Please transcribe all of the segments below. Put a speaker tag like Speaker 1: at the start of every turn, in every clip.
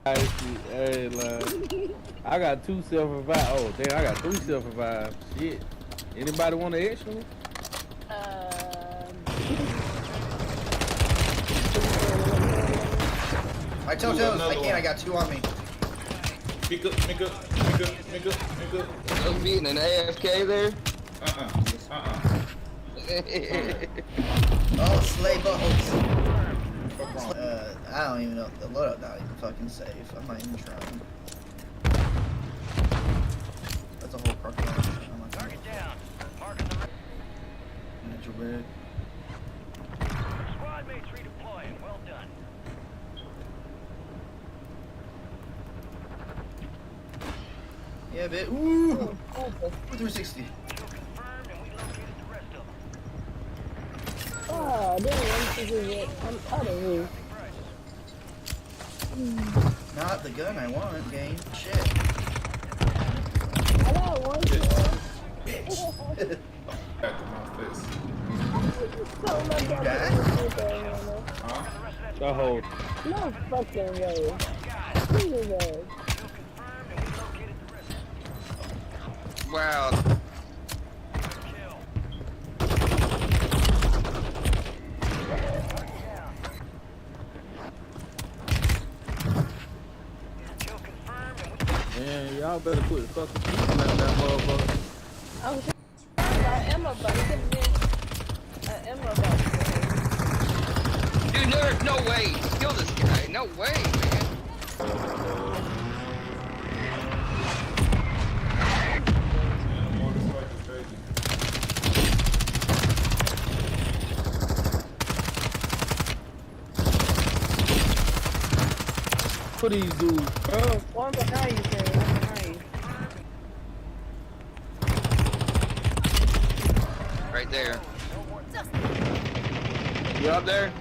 Speaker 1: Hey, I got 2 self-revive. Oh, damn, I got 3 self-revive. Shit. Anybody want an extra one?
Speaker 2: I told you I can't. I got 2 on me.
Speaker 3: Pick up.
Speaker 4: I'm being an AFK there.
Speaker 2: Oh, slay boats. I don't even know. The loadout not even fucking safe. I'm not even trying. That's a whole crocodile.
Speaker 5: Target down. Marking the
Speaker 2: red.
Speaker 5: squad mates redeploying. Well done.
Speaker 2: Yeah, bit. Ooh! 360.
Speaker 5: Confirmed, and we located the rest of them.
Speaker 6: Oh, I'm out of here.
Speaker 2: Not the gun I want, game. Shit.
Speaker 6: I got one kill.
Speaker 2: Bitch.
Speaker 3: Back to my face.
Speaker 6: So much
Speaker 2: You died?
Speaker 1: The hold.
Speaker 6: No fucking way. Jesus.
Speaker 4: Wow.
Speaker 1: Man, y'all better put fucking people in that motherfucker.
Speaker 6: I was about ammo box. Give me an ammo box.
Speaker 4: Dude, there's no way. Kill this guy. No way, man.
Speaker 1: Put these dudes.
Speaker 6: One behind you, Terry. One behind you.
Speaker 4: Right there. You up there?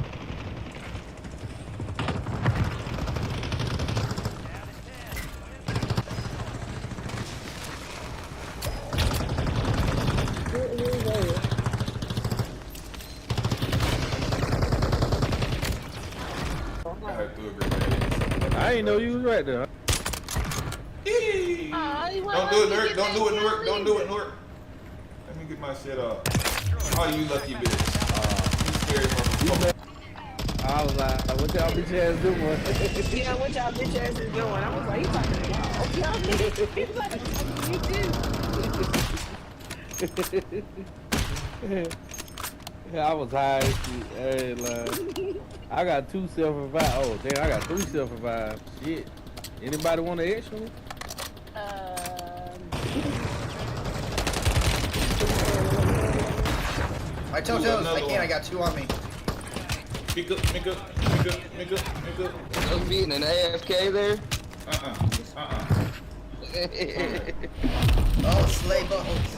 Speaker 1: I ain't know you was right there.
Speaker 3: Don't do it, Nurk. Don't do it, Nurk. Don't do it, Nurk. Let me get my shit up. Oh, you lucky bitch. You scary motherfucker.
Speaker 1: I was like, what y'all bitch ass doing?
Speaker 6: Yeah, what y'all bitch ass is doing? I was like, you talking to y'all. Y'all bitch. You too.
Speaker 1: I was high as shit. Hey, I got 2 self-revive. Oh, damn, I got 3 self-revive. Shit. Anybody want an extra one?
Speaker 2: I told you I can't. I got 2 on me.
Speaker 3: Pick up.
Speaker 4: I'm being an AFK there.
Speaker 2: Oh, slay boats.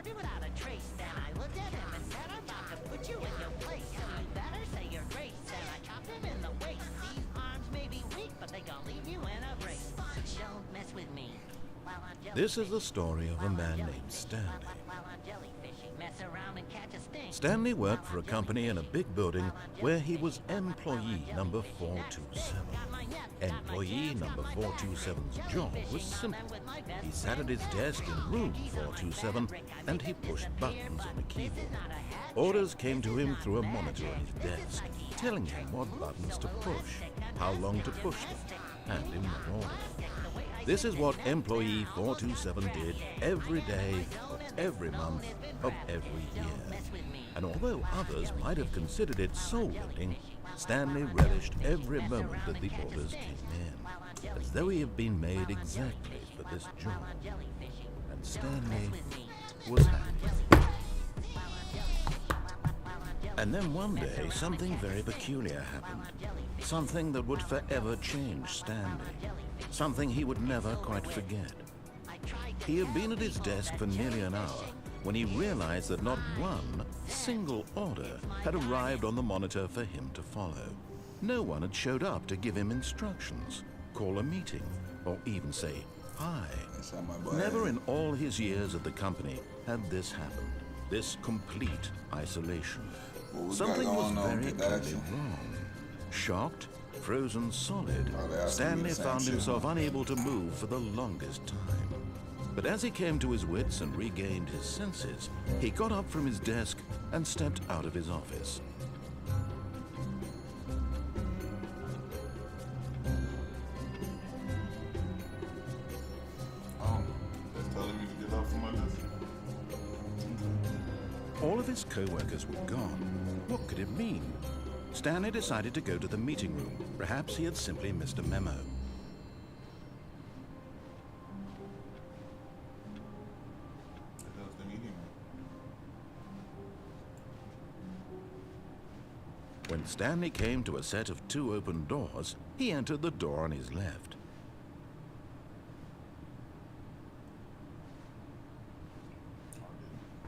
Speaker 5: Without a trace, then I looked at him and said, I'm about to put you in your place. So you better say your grace. And I chopped him in the waist. These arms may be weak, but they gon' leave you in a brace. Don't mess with me.
Speaker 7: This is the story of a man named Stanley. Stanley worked for a company in a big building where he was employee number 427. Employee number 427's job was simple. He sat at his desk in room 427 and he pushed buttons on the keyboard. Orders came to him through a monitor on his desk, telling him what buttons to push, how long to push them, and in what order. This is what employee 427 did every day of every month of every year. And although others might have considered it soul-winning, Stanley relished every moment that the orders came in, as though he had been made exactly for this job. And Stanley was happy. And then one day, something very peculiar happened. Something that would forever change Stanley. Something he would never quite forget. He had been at his desk for nearly an hour when he realized that not one single order had arrived on the monitor for him to follow. No one had showed up to give him instructions, call a meeting, or even say hi. Never in all his years at the company had this happened, this complete isolation. Something was very clearly wrong. Shocked, frozen solid, Stanley found himself unable to move for the longest time. But as he came to his wits and regained his senses, he got up from his desk and stepped out of his office.
Speaker 3: That's telling me to get up from my desk.
Speaker 7: All of his co-workers were gone. What could it mean? Stanley decided to go to the meeting room. Perhaps he had simply missed a memo.
Speaker 3: That's the meeting room.
Speaker 7: When Stanley came to a set of 2 open doors, he entered the door on his left.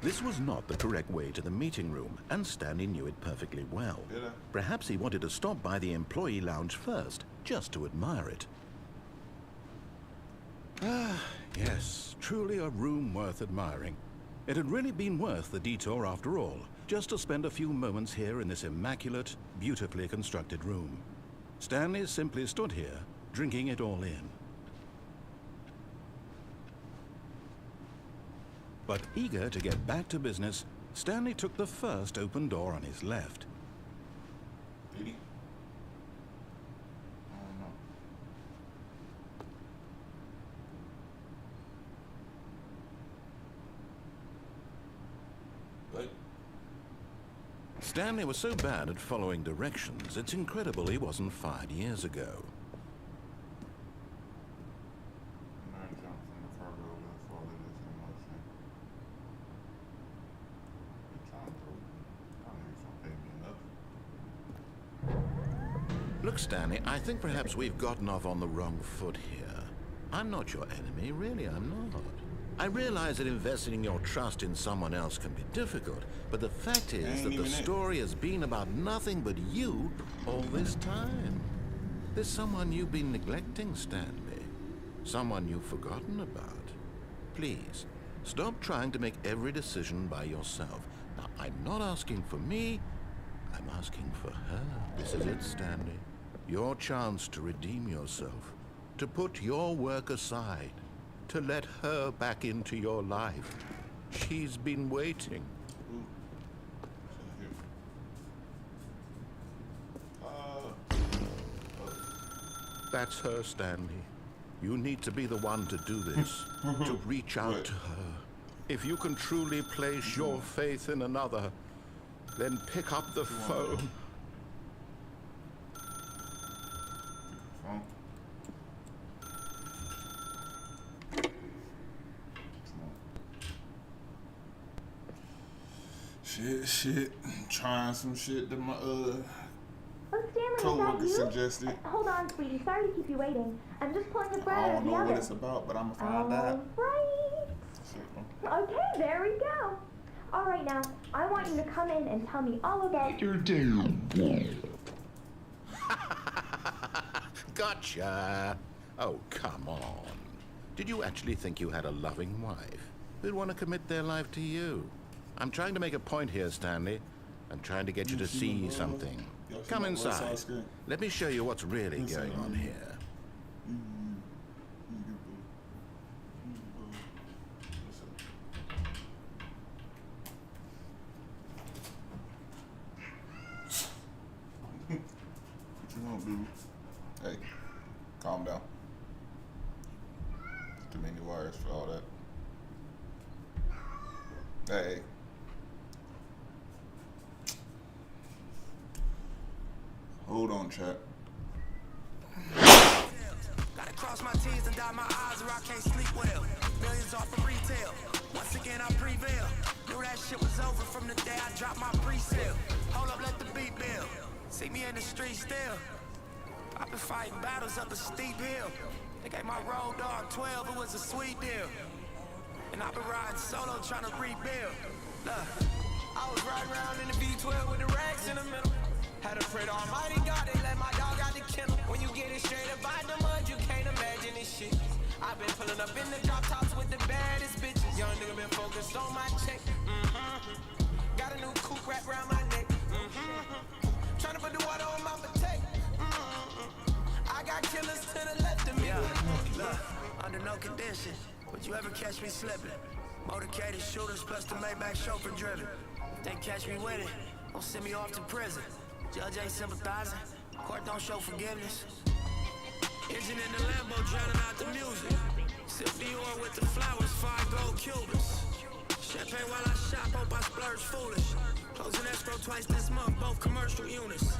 Speaker 7: This was not the correct way to the meeting room, and Stanley knew it perfectly well. Perhaps he wanted to stop by the employee lounge first, just to admire it. Ah, yes, truly a room worth admiring. It had really been worth the detour after all, just to spend a few moments here in this immaculate, beautifully constructed room. Stanley simply stood here, drinking it all in. But eager to get back to business, Stanley took the first open door on his left.
Speaker 3: Did he? I don't know. Wait.
Speaker 7: Stanley was so bad at following directions, it's incredible he wasn't fired years ago. Look, Stanley, I think perhaps we've gotten off on the wrong foot here. I'm not your enemy, really, I'm not. I realize that investing your trust in someone else can be difficult, but the fact is that the story has been about nothing but you all this time. There's someone you've been neglecting, Stanley. Someone you've forgotten about. Please, stop trying to make every decision by yourself. Now, I'm not asking for me, I'm asking for her. This is it, Stanley. Your chance to redeem yourself, to put your work aside, to let her back into your life. She's been waiting. That's her, Stanley. You need to be the one to do this, to reach out to her. If you can truly place your faith in another, then pick up the phone.
Speaker 3: Shit. Trying some shit that my
Speaker 8: Oh, Stanley,
Speaker 3: coworker
Speaker 8: is that you?
Speaker 3: suggested.
Speaker 8: Hold on, sweetie. Sorry to keep you waiting. I'm just pulling the
Speaker 3: I
Speaker 8: bread
Speaker 3: don't
Speaker 8: of the
Speaker 3: know
Speaker 8: oven.
Speaker 3: what it's about, but I'm gonna find out.
Speaker 8: Right. Okay, there we go. All right, now I want you to come in and tell me all about your day.
Speaker 7: Gotcha. Oh, come on. Did you actually think you had a loving wife who'd want to commit their life to you? I'm trying to make a point here, Stanley. I'm trying to get you to see something. Come inside. Let me show you what's really going on here.
Speaker 3: What you want, boo? Hey, calm down. Too many wires for all that. Hey. hold on, chat.
Speaker 9: Gotta cross my T's and dot my I's or I can't sleep well. Millions off of retail. Once again I prevail. Knew that shit was over from the day I dropped my pre-sale. Hold up, let the beat build. See me in the street still. I've been fighting battles up a steep hill. They gave my road dog 12, it was a sweet deal. And I've been riding solo trying to rebuild. Look, I was riding around in the V12 with the racks in the middle. Had to pray to Almighty God, they let my dog out the kennel. When you get it straight up out the mud, you can't imagine this shit. I've been pulling up in the drop tops with the baddest bitches. Young nigga been focused on my check. Got a new coupe wrapped around my neck. Trying to put the water on my potato. I got killers to the left of me. Yeah, look, under no condition would you ever catch me slipping. Motorcaded shooters plus the Maybach chauffeur driven. If they catch me with it, don't send me off to prison. Judge ain't sympathizing, court don't show forgiveness. Engine in the Lambo drowning out the music. Sip Dior with the flowers, 5 gold Cubans. Champagne while I shop, hope I splurge foolish. Closing escrow twice this month, both commercial units.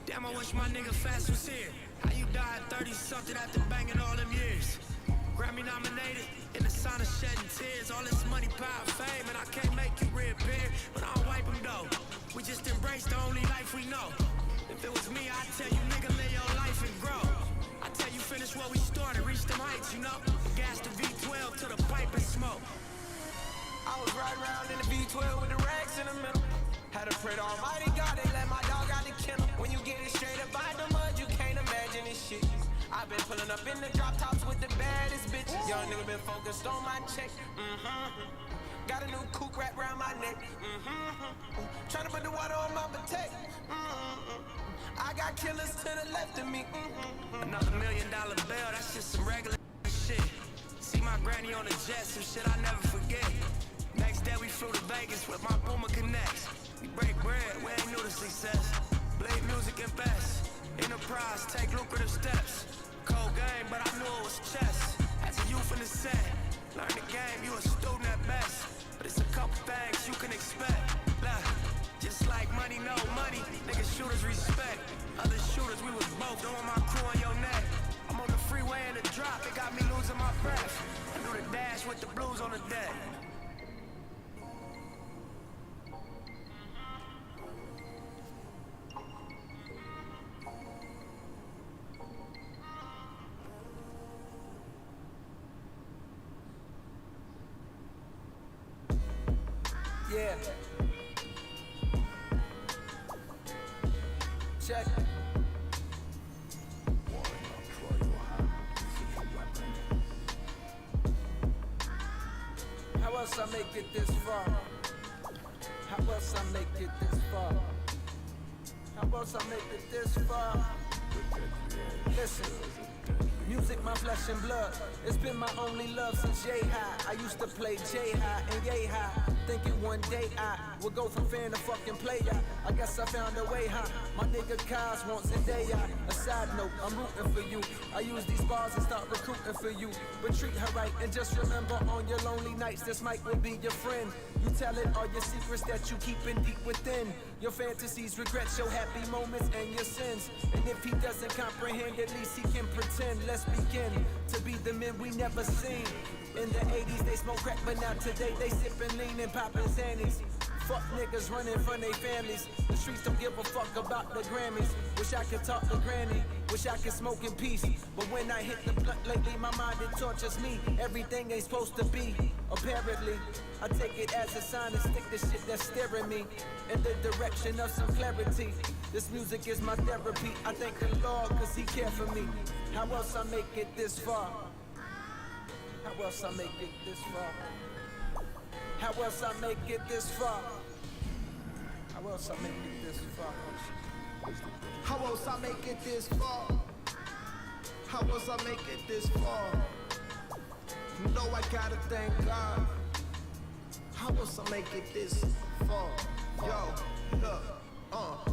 Speaker 9: Damn, I wish my nigga Fast was here. How you died 30-something after banging all them years? Grammy nominated, in the sign of shedding tears. All this money, power, fame, and I can't make you reappear. But I don't wipe them though. We just embrace the only life we know. If it was me, I'd tell you, nigga, live your life and grow. I tell you, finish what we started, reach them heights, you know. Gas the V12 to the pipe and smoke. I was riding around in the V12 with the racks in the middle. Had to pray to Almighty God, they let my dog out the kennel. When you get it straight up out the mud, you can't imagine this shit. I've been pulling up in the drop tops with the baddest bitches. Young nigga been focused on my check. Got a new coupe wrapped around my neck. Trying to put the water on my potato. I got killers to the left of me. Another $1 million bill, that's just some regular shit. See my granny on the jet, some shit I never forget. Next day we flew to Vegas with my Puma Connects. We break bread, we ain't new to success. Blade music and best. Enterprise, take lucrative steps. Cold game, but I knew it was chess. As a youth in the set, learn the game, you a student at best. But it's a couple things you can expect. Look, just like money, no money, niggas shooters respect. Other shooters, we was both doing my crew on your neck. I'm on the freeway in the drop, it got me losing my breath. I do the dash with the blues on the deck. Yeah. Check. How else I make it this far? How else I make it this far? How else I make it this far? Listen. Music, my flesh and blood. It's been my only love since yay high. I used to play J-high and yay high, thinking one day I would go from fan to fucking player. I guess I found a way, huh? My nigga Kaz wants a day out. A side note, I'm rooting for you. I use these bars and start recruiting for you. But treat her right and just remember on your lonely nights, this mic will be your friend. You telling all your secrets that you keeping deep within. Your fantasies, regrets, your happy moments and your sins. And if he doesn't comprehend, at least he can pretend. Let's begin to be the men we never seen. In the 80s they smoke crack, but now today they sipping lean and popping Xannies. Fuck niggas running from their families. The streets don't give a fuck about the Grammys. Wish I could talk to Granny, wish I could smoke in peace. But when I hit the blunt lately, my mind, it tortures me. Everything ain't supposed to be, apparently. I take it as a sign and stick the shit that's staring me in the direction of some clarity. This music is my therapy. I thank the Lord cause he cared for me. How else I make it this far? How else I make it this far? How else I make it this far? How else I make it this far?
Speaker 10: How else I make it this far? How else I make it this far? You know I gotta thank God. How else I make it this far? Yo, look.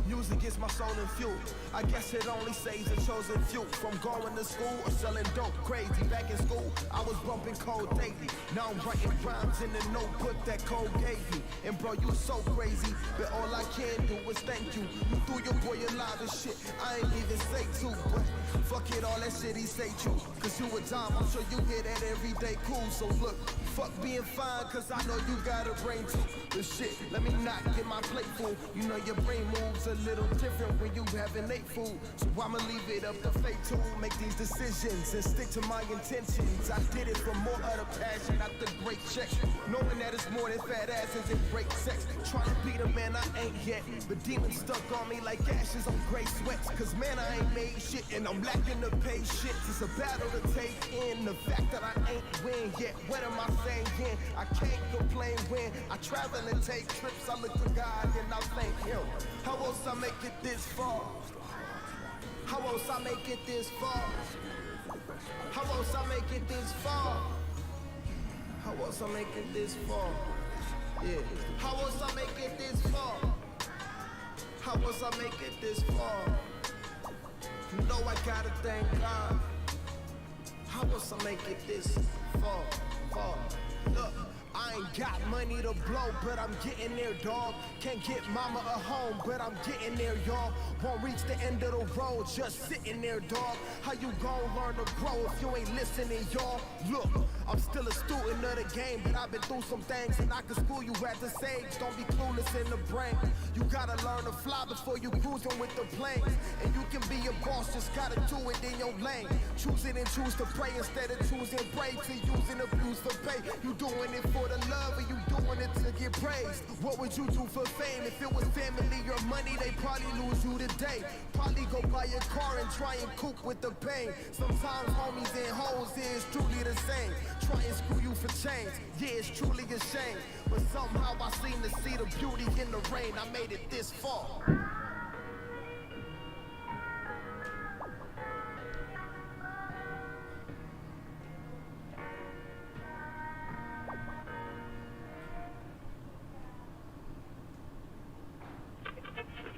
Speaker 10: Music is my soul and fuel. I guess it only saves the chosen few from going to school or selling dope. Crazy. Back in school, I was bumping code daily. Now I'm writing rhymes in the notebook that code gave me. And bro, you so crazy, but all I can do is thank you. You threw your boy a lot of shit I ain't even say to, but fuck it, all that shit he say true. Cause you a dime, I'm sure you hear that every day. Cool, so look, fuck being fine, cause I know you got a brain too. But shit, let me not get my plate full. You know your brain moves a little different when you having late food. So I'ma leave it up to fate to make these decisions and stick to my intentions. I did it for more of the passion, not the great check. Knowing that it's more than fat asses and great sex. Trying to be the man I ain't yet, but demons stuck on me like ashes on gray sweats. Cause man, I ain't made shit and I'm lacking the patience. It's a battle to take in the fact that I ain't win yet. What am I saying? I can't complain when I travel and take trips. I look to God and I thank him. How else I make it this far? How else I make it this far? How else I make it this far? How else I make it this far? Yeah. How else I make it this far? How else I make it this far? You know I gotta thank God. How else I make it this far? Look, I ain't got money to blow, but I'm getting there, dog. Can't get mama a home, but I'm getting there, y'all. Won't reach the end of the road, just sitting there, dog. How you gon' learn to grow if you ain't listening, y'all? Look, I'm still a student of the game, but I've been through some things, and I can school you at the stage. Don't be clueless in the brain. You gotta learn to fly before you cruising with the planes. And you can be a boss, just gotta do it in your lane. Choose it and choose to pray instead of choosing pray to use and abuse for pay. You doing it for the love, or you doing it to get praised? What would you do for fame? If it was family or money, they probably lose you today. Probably go buy a car and try and cope with the pain. Sometimes homies and hoes is truly the same. Try and screw you for change, yeah, it's truly a shame. But somehow I seem to see the beauty in the rain. I made it this far.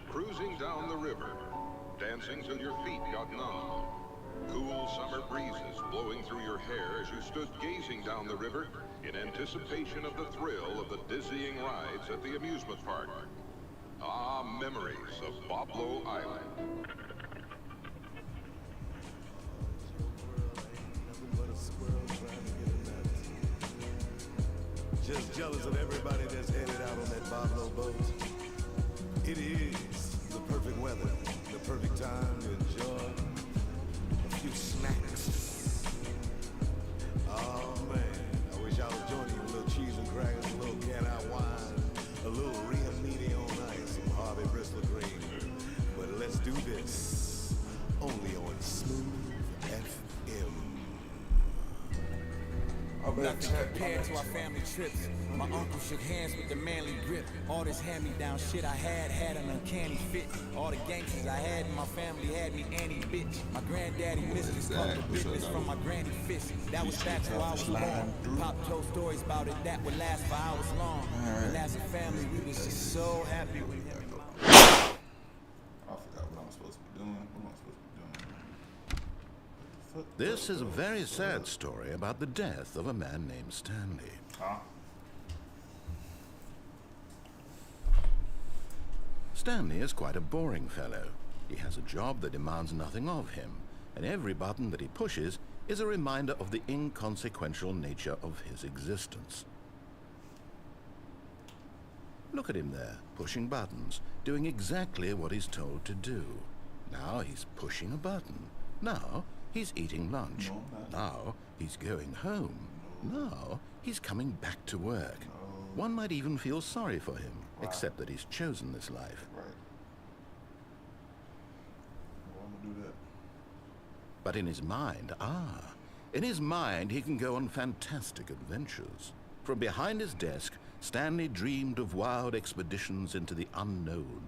Speaker 11: Cruising down the river, dancing till your feet got numb. Cool summer breezes blowing through your hair as you stood gazing down the river in anticipation of the thrill of the dizzying rides at the amusement park. Ah, memories of Boblo Island.
Speaker 12: Just jealous of everybody that's headed out on that Boblo boat. It is the perfect weather, the perfect time to enjoy a few snacks. Oh man, I wish I was joining you. A little cheese and crackers, a little can-out wine, a little Rio Meaty on ice, some Harvey Bristol cream. But let's do this only on Smooth FM.
Speaker 13: Nothing compared to our family trips. My uncle shook hands with the manly grip. All this hand-me-down shit I had an uncanny fit. All the gangsters I had in my family had me anti-bitch. My granddaddy missed his couple business from my granny fist. That was back where I was born. Pop told stories about it that would last for hours long. And as a family, we was just so happy with him.
Speaker 3: I forgot what I'm supposed to be doing. What am I supposed to be doing?
Speaker 7: This is a very sad story about the death of a man named Stanley.
Speaker 3: Huh?
Speaker 7: Stanley is quite a boring fellow. He has a job that demands nothing of him, and every button that he pushes is a reminder of the inconsequential nature of his existence. Look at him there, pushing buttons, doing exactly what he's told to do. Now he's pushing a button. Now he's eating lunch. Now he's going home. Now he's coming back to work. One might even feel sorry for him, except that he's chosen this life.
Speaker 3: Right. Well, I'm gonna do that.
Speaker 7: But in his mind, he can go on fantastic adventures. From behind his desk, Stanley dreamed of wild expeditions into the unknown,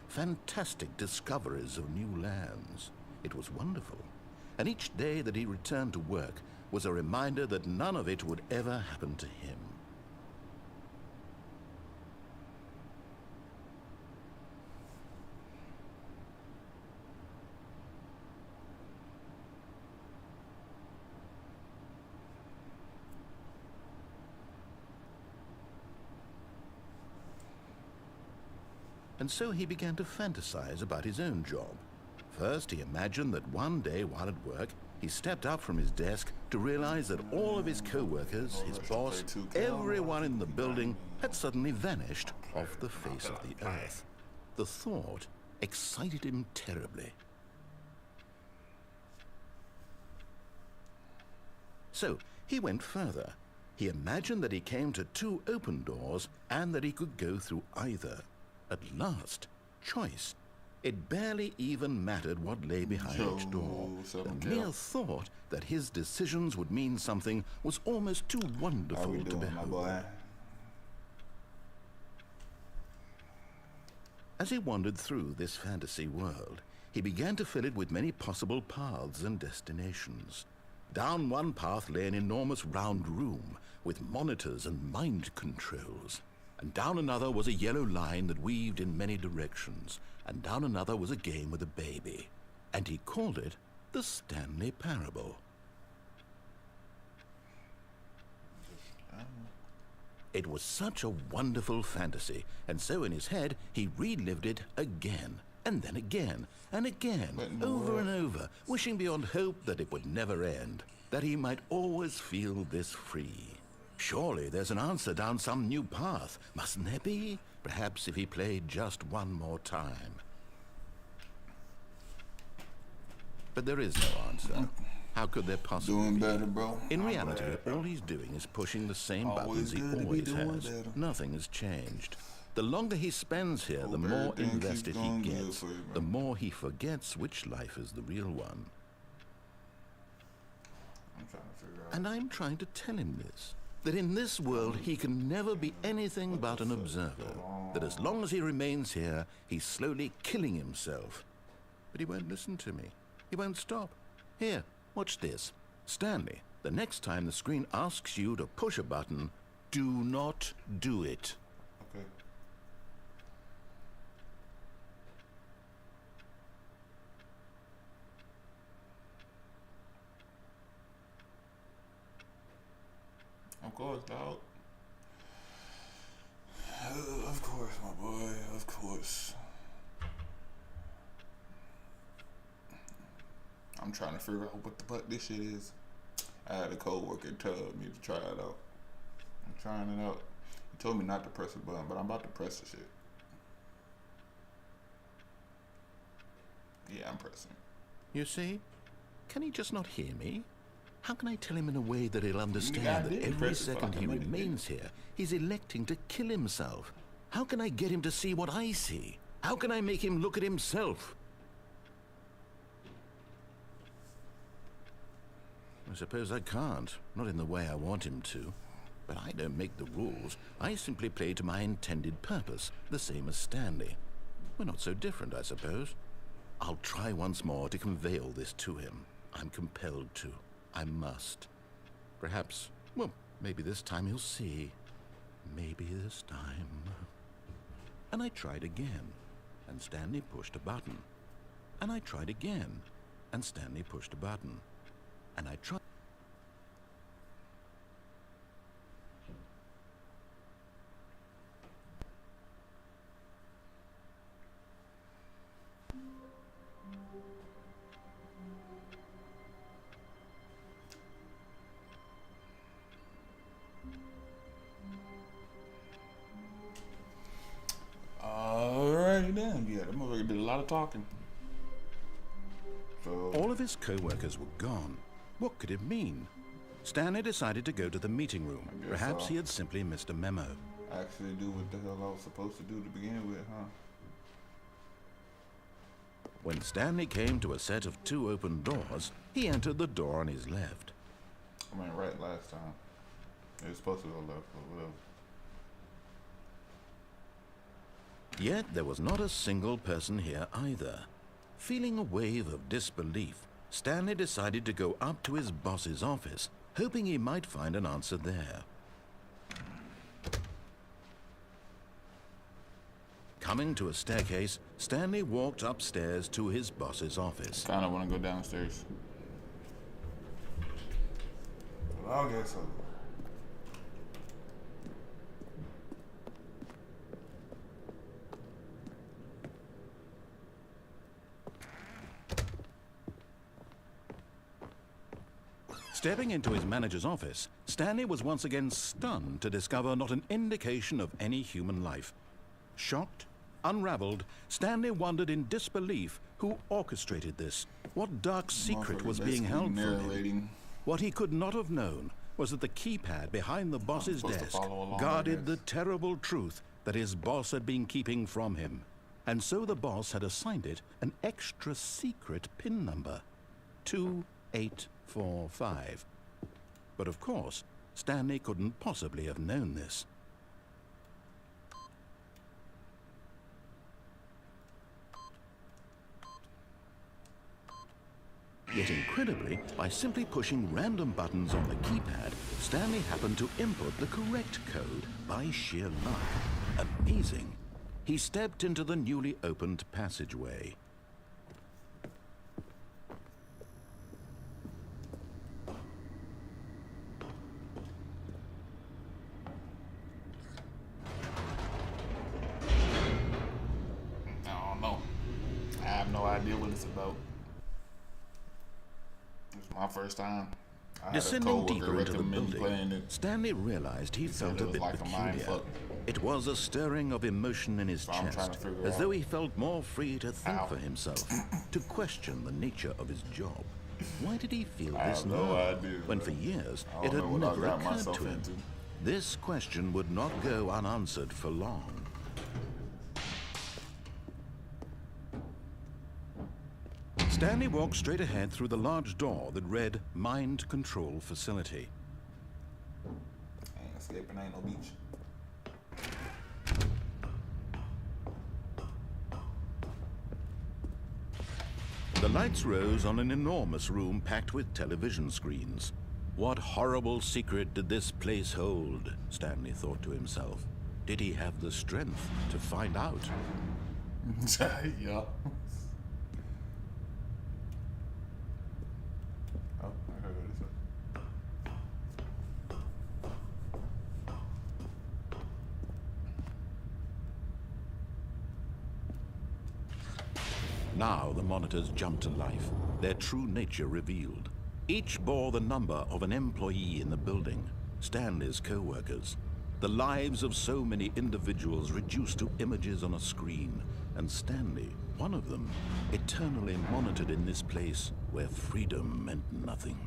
Speaker 7: fantastic discoveries of new lands. It was wonderful. And each day that he returned to work was a reminder that none of it would ever happen to him. and so he began to fantasize about his own job. First, he imagined that one day while at work, he stepped up from his desk to realize that all of his co-workers, his boss, everyone in the building had suddenly vanished off the face of the earth. The thought excited him terribly. So he went further. He imagined that he came to 2 open doors and that he could go through either. At last, choice. It barely even mattered what lay behind each door. The mere thought that his decisions would mean something was almost too wonderful to behold. As he wandered through this fantasy world, he began to fill it with many possible paths and destinations. Down one path lay an enormous round room with monitors and mind controls. And down another was a yellow line that weaved in many directions. And down another was a game with a baby. And he called it the Stanley Parable. It was such a wonderful fantasy, and so in his head he relived it again, and then again, and again, over and over, wishing beyond hope that it would never end, that he might always feel this free. Surely there's an answer down some new path, mustn't there be? Perhaps if he played just one more time. But there is no answer. How could there possibly be?
Speaker 3: Better, bro.
Speaker 7: In reality, all he's doing is pushing the same buttons he always has. Nothing has changed. The longer he spends here, the more invested he gets, the more he forgets which life is the real one. And I'm trying to tell him this, that in this world he can never be anything but an observer, that as long as he remains here, he's slowly killing himself. But he won't listen to me. He won't stop. Here, watch this. Stanley, the next time the screen asks you to push a button, do not do it.
Speaker 3: Okay. Of course, dog. Of course, my boy. Of course. I'm trying to figure out what the fuck this shit is. I had a coworker tell me to try it out. I'm trying it out. He told me not to press a button, but I'm about to press the shit. Yeah, I'm pressing.
Speaker 7: You see? Can he just not hear me? How can I tell him in a way that he'll understand that every second he remains here, he's electing to kill himself? How can I get him to see what I see? How can I make him look at himself? I suppose I can't, not in the way I want him to. But I don't make the rules. I simply play to my intended purpose, the same as Stanley. We're not so different, I suppose. I'll try once more to convey all this to him. I'm compelled to. I must. Perhaps, well, maybe this time he'll see. Maybe this time. And I tried again, and Stanley pushed a button. And I tried again, and Stanley pushed a button. And I tried.
Speaker 3: Alright then, yeah, that motherfucker did a lot of talking. So
Speaker 7: all of his co-workers were gone. What could it mean? Stanley decided to go to the meeting room. Perhaps he had simply missed a memo.
Speaker 3: Actually do what the hell I was supposed to do to begin with, huh?
Speaker 7: When Stanley came to a set of 2 open doors, he entered the door on his left.
Speaker 3: I mean, right last time. It was supposed to go left, but whatever.
Speaker 7: Yet there was not a single person here either. Feeling a wave of disbelief, Stanley decided to go up to his boss's office, hoping he might find an answer there. Coming to a staircase, Stanley walked upstairs to his boss's office.
Speaker 3: I kinda wanna go downstairs. Well, I guess so.
Speaker 7: Stepping into his manager's office, Stanley was once again stunned to discover not an indication of any human life. Shocked, unraveled, Stanley wondered in disbelief who orchestrated this. What dark secret was being held from him? What he could not have known was that the keypad behind the boss's desk guarded the terrible truth that his boss had been keeping from him. And so the boss had assigned it an extra secret PIN number, 2845. But of course, Stanley couldn't possibly have known this. Yet incredibly, by simply pushing random buttons on the keypad, Stanley happened to input the correct code by sheer luck. Amazing. He stepped into the newly opened passageway.
Speaker 3: I don't know. I have no idea what it's about. It's my first time.
Speaker 7: Descending deeper into the building, Stanley realized he felt a bit peculiar. It was a stirring of emotion in his chest, as though he felt more free to think for himself, to question the nature of his job. Why did he feel this now, when for years it had never occurred to him? This question would not go unanswered for long. Stanley walked straight ahead through the large door that read Mind Control Facility.
Speaker 3: Ain't escaping, ain't no beach.
Speaker 7: The lights rose on an enormous room packed with television screens. What horrible secret did this place hold? Stanley thought to himself. Did he have the strength to find out?
Speaker 3: Yeah. Oh, I heard what it said.
Speaker 7: Now the monitors jumped to life, their true nature revealed. Each bore the number of an employee in the building, Stanley's co-workers. The lives of so many individuals reduced to images on a screen, and Stanley, one of them, eternally monitored in this place where freedom meant nothing.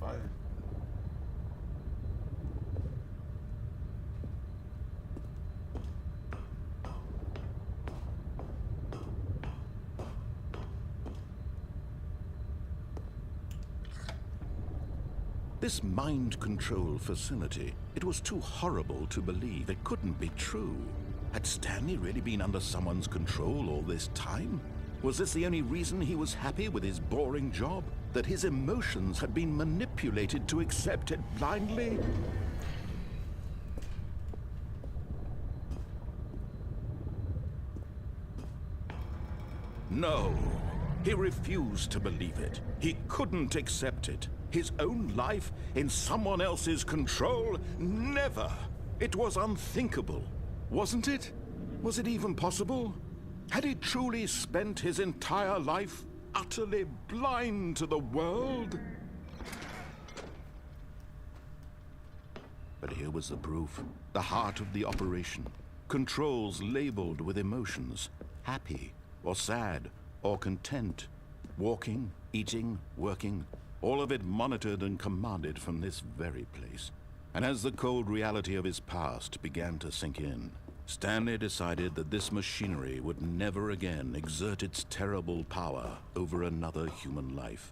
Speaker 3: Fire.
Speaker 7: This mind control facility, it was too horrible to believe. It couldn't be true. Had Stanley really been under someone's control all this time? Was this the only reason he was happy with his boring job? That his emotions had been manipulated to accept it blindly? No, he refused to believe it. He couldn't accept it. His own life in someone else's control? Never! It was unthinkable, wasn't it? Was it even possible? Had he truly spent his entire life utterly blind to the world? But here was the proof, the heart of the operation. Controls labeled with emotions, happy or sad or content, walking, eating, working, all of it monitored and commanded from this very place. And as the cold reality of his past began to sink in, Stanley decided that this machinery would never again exert its terrible power over another human life.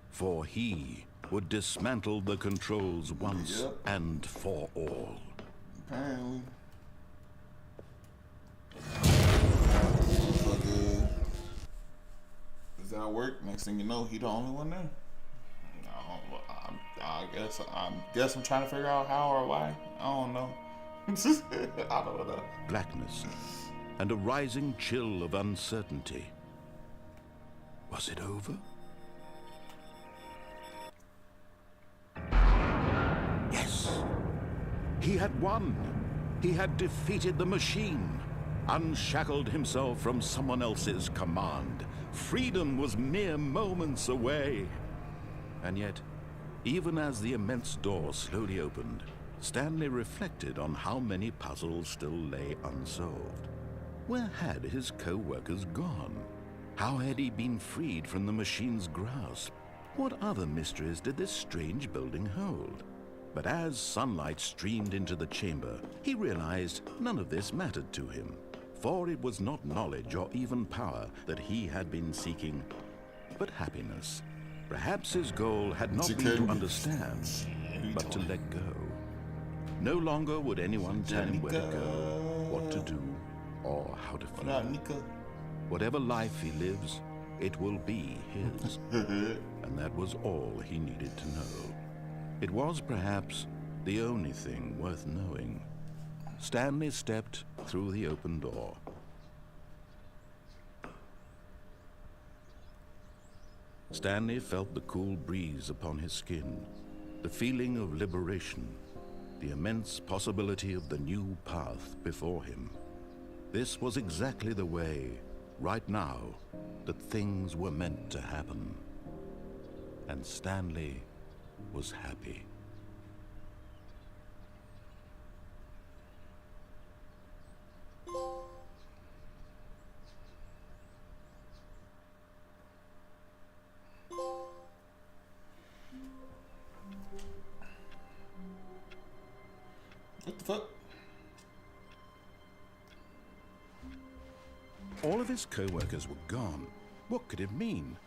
Speaker 7: For he would dismantle the controls once and for all.
Speaker 3: Apparently. Does that work? Next thing you know, he the only one there. I guess I'm trying to figure out how or why. I don't know. I don't know.
Speaker 7: Blackness and a rising chill of uncertainty. Was it over? Yes. He had won. He had defeated the machine. unshackled himself from someone else's command. Freedom was mere moments away. And yet, even as the immense door slowly opened, Stanley reflected on how many puzzles still lay unsolved. Where had his co-workers gone? How had he been freed from the machine's grasp? What other mysteries did this strange building hold? But as sunlight streamed into the chamber, he realized none of this mattered to him, for it was not knowledge or even power that he had been seeking, but happiness. Perhaps his goal had not been to understand, but to let go. No longer would anyone tell him where to go, what to do, or how to feel. Whatever life he lives, it will be his. And that was all he needed to know. It was perhaps the only thing worth knowing. Stanley stepped through the open door. Stanley felt the cool breeze upon his skin, the feeling of liberation, the immense possibility of the new path before him. This was exactly the way, right now, that things were meant to happen. And Stanley was happy.
Speaker 3: What the fuck?
Speaker 7: All of his co-workers were gone. What could it mean?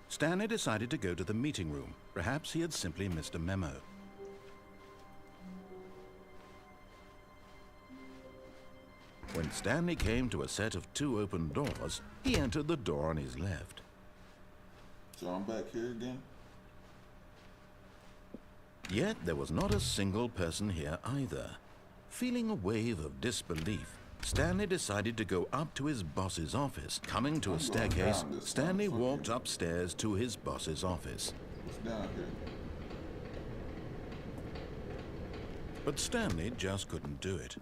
Speaker 7: Stanley decided to go to the meeting room. Perhaps he had simply missed a memo. When Stanley came to a set of 2 open doors, he entered the door on his left.
Speaker 3: So I'm back here again?
Speaker 7: Yet there was not a single person here either. Feeling a wave of disbelief, Stanley decided to go up to his boss's office. Coming to a staircase, Stanley walked upstairs to his boss's office.
Speaker 3: What's down here?
Speaker 7: But Stanley just couldn't do it.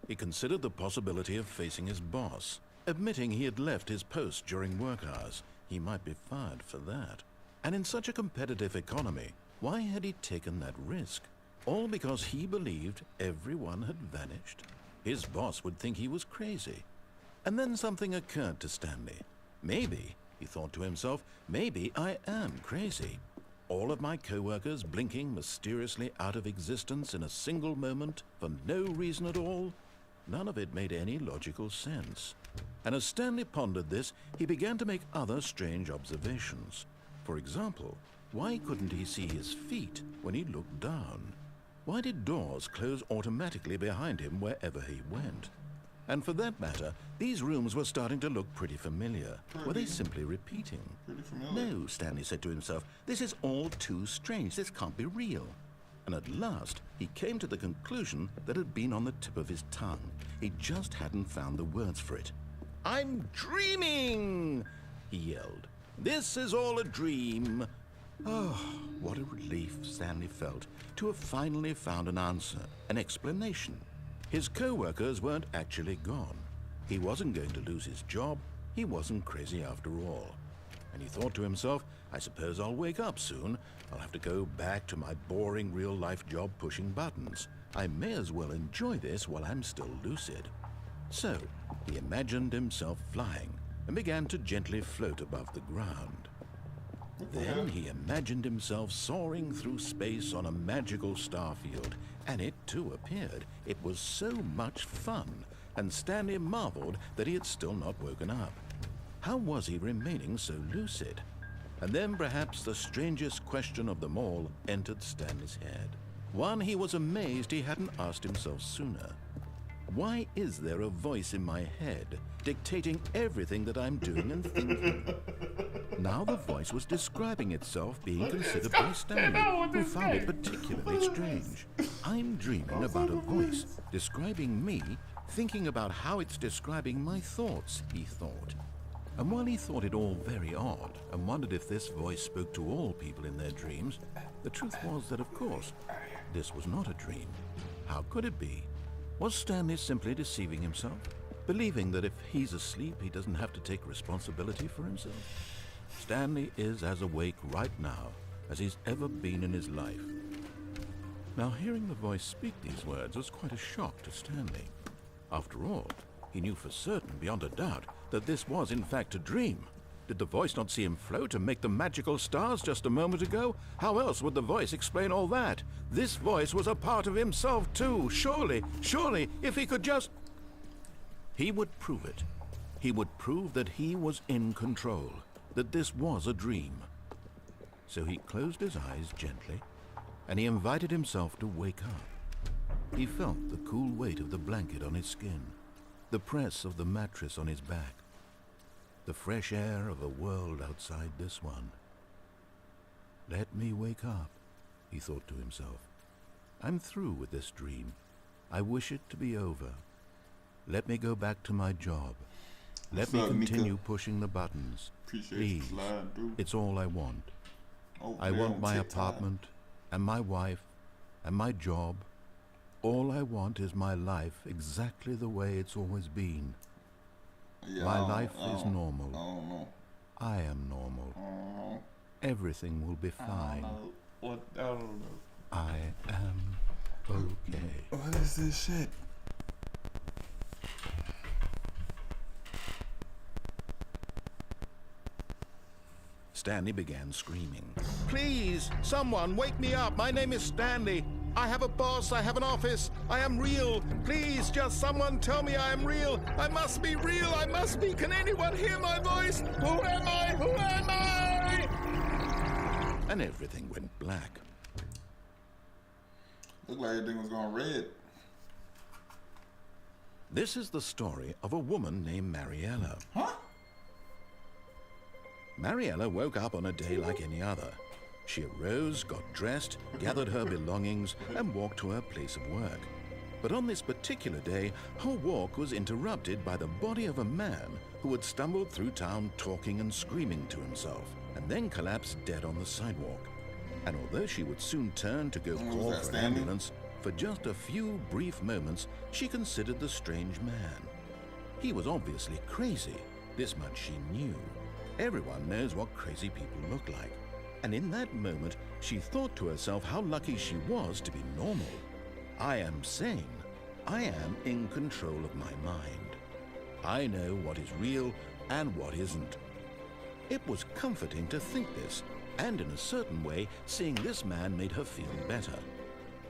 Speaker 7: He considered the possibility of facing his boss. Admitting he had left his post during work hours, he might be fired for that. And in such a competitive economy, why had he taken that risk? All because he believed everyone had vanished? His boss would think he was crazy. And then something occurred to Stanley. Maybe, he thought to himself, maybe I am crazy. All of my co-workers blinking mysteriously out of existence in a single moment for no reason at all? None of it made any logical sense. And as Stanley pondered this, he began to make other strange observations. For example, why couldn't he see his feet when he looked down? Why did doors close automatically behind him wherever he went? And for that matter, these rooms were starting to look pretty familiar. Were they simply repeating?
Speaker 3: Pretty familiar.
Speaker 7: No, Stanley said to himself, this is all too strange. This can't be real. And at last, he came to the conclusion that had been on the tip of his tongue. He just hadn't found the words for it. I'm dreaming, he yelled. This is all a dream. Oh, what a relief Stanley felt to have finally found an answer, an explanation. His co-workers weren't actually gone. He wasn't going to lose his job. He wasn't crazy after all. And he thought to himself, I suppose I'll wake up soon. I'll have to go back to my boring real-life job pushing buttons. I may as well enjoy this while I'm still lucid. So, he imagined himself flying and began to gently float above the ground. Then he imagined himself soaring through space on a magical starfield, and it too appeared. It was so much fun, and Stanley marveled that he had still not woken up. How was he remaining so lucid? And then perhaps the strangest question of them all entered Stanley's head. One he was amazed he hadn't asked himself sooner. Why is there a voice in my head dictating everything that I'm doing and thinking? Now the voice was describing itself being considered by Stanley, who found it particularly strange. I'm dreaming about a voice describing me, thinking about how it's describing my thoughts, he thought. And while he thought it all very odd and wondered if this voice spoke to all people in their dreams, the truth was that, of course, this was not a dream. How could it be? Was Stanley simply deceiving himself? believing that if he's asleep, he doesn't have to take responsibility for himself. Stanley is as awake right now as he's ever been in his life. Now, hearing the voice speak these words was quite a shock to Stanley. After all, he knew for certain, beyond a doubt, that this was in fact a dream. Did the voice not see him float and make the magical stars just a moment ago? How else would the voice explain all that? This voice was a part of himself too. Surely, if he could just... He would prove it. He would prove that he was in control, that this was a dream. So he closed his eyes gently, and he invited himself to wake up. He felt the cool weight of the blanket on his skin, the press of the mattress on his back, the fresh air of a world outside this one. Let me wake up, he thought to himself. I'm through with this dream. I wish it to be over. Let me go back to my job. Let me continue pushing the buttons. Please, it's all I want. I want my apartment, and my wife, and my job. All I want is my life exactly the way it's always been.
Speaker 3: Yeah,
Speaker 7: my life is normal. I am normal. Everything will be fine. I am okay.
Speaker 3: What is this shit?
Speaker 7: Stanley began screaming. Please, someone, wake me up. My name is Stanley. I have a boss. I have an office. I am real. Please, just someone tell me I am real. I must be real. I must be. Can anyone hear my voice? Who am I? Who am I? And everything went black.
Speaker 3: Looked like everything was going red.
Speaker 7: This is the story of a woman named Mariella.
Speaker 3: Huh?
Speaker 7: Mariella woke up on a day like any other. She arose, got dressed, gathered her belongings, and walked to her place of work. But on this particular day, her walk was interrupted by the body of a man who had stumbled through town talking and screaming to himself, and then collapsed dead on the sidewalk. And although she would soon turn to go call for an ambulance, for just a few brief moments, she considered the strange man. He was obviously crazy. This much she knew. Everyone knows what crazy people look like. And in that moment, she thought to herself how lucky she was to be normal. I am sane. I am in control of my mind. I know what is real and what isn't. It was comforting to think this, and in a certain way, seeing this man made her feel better.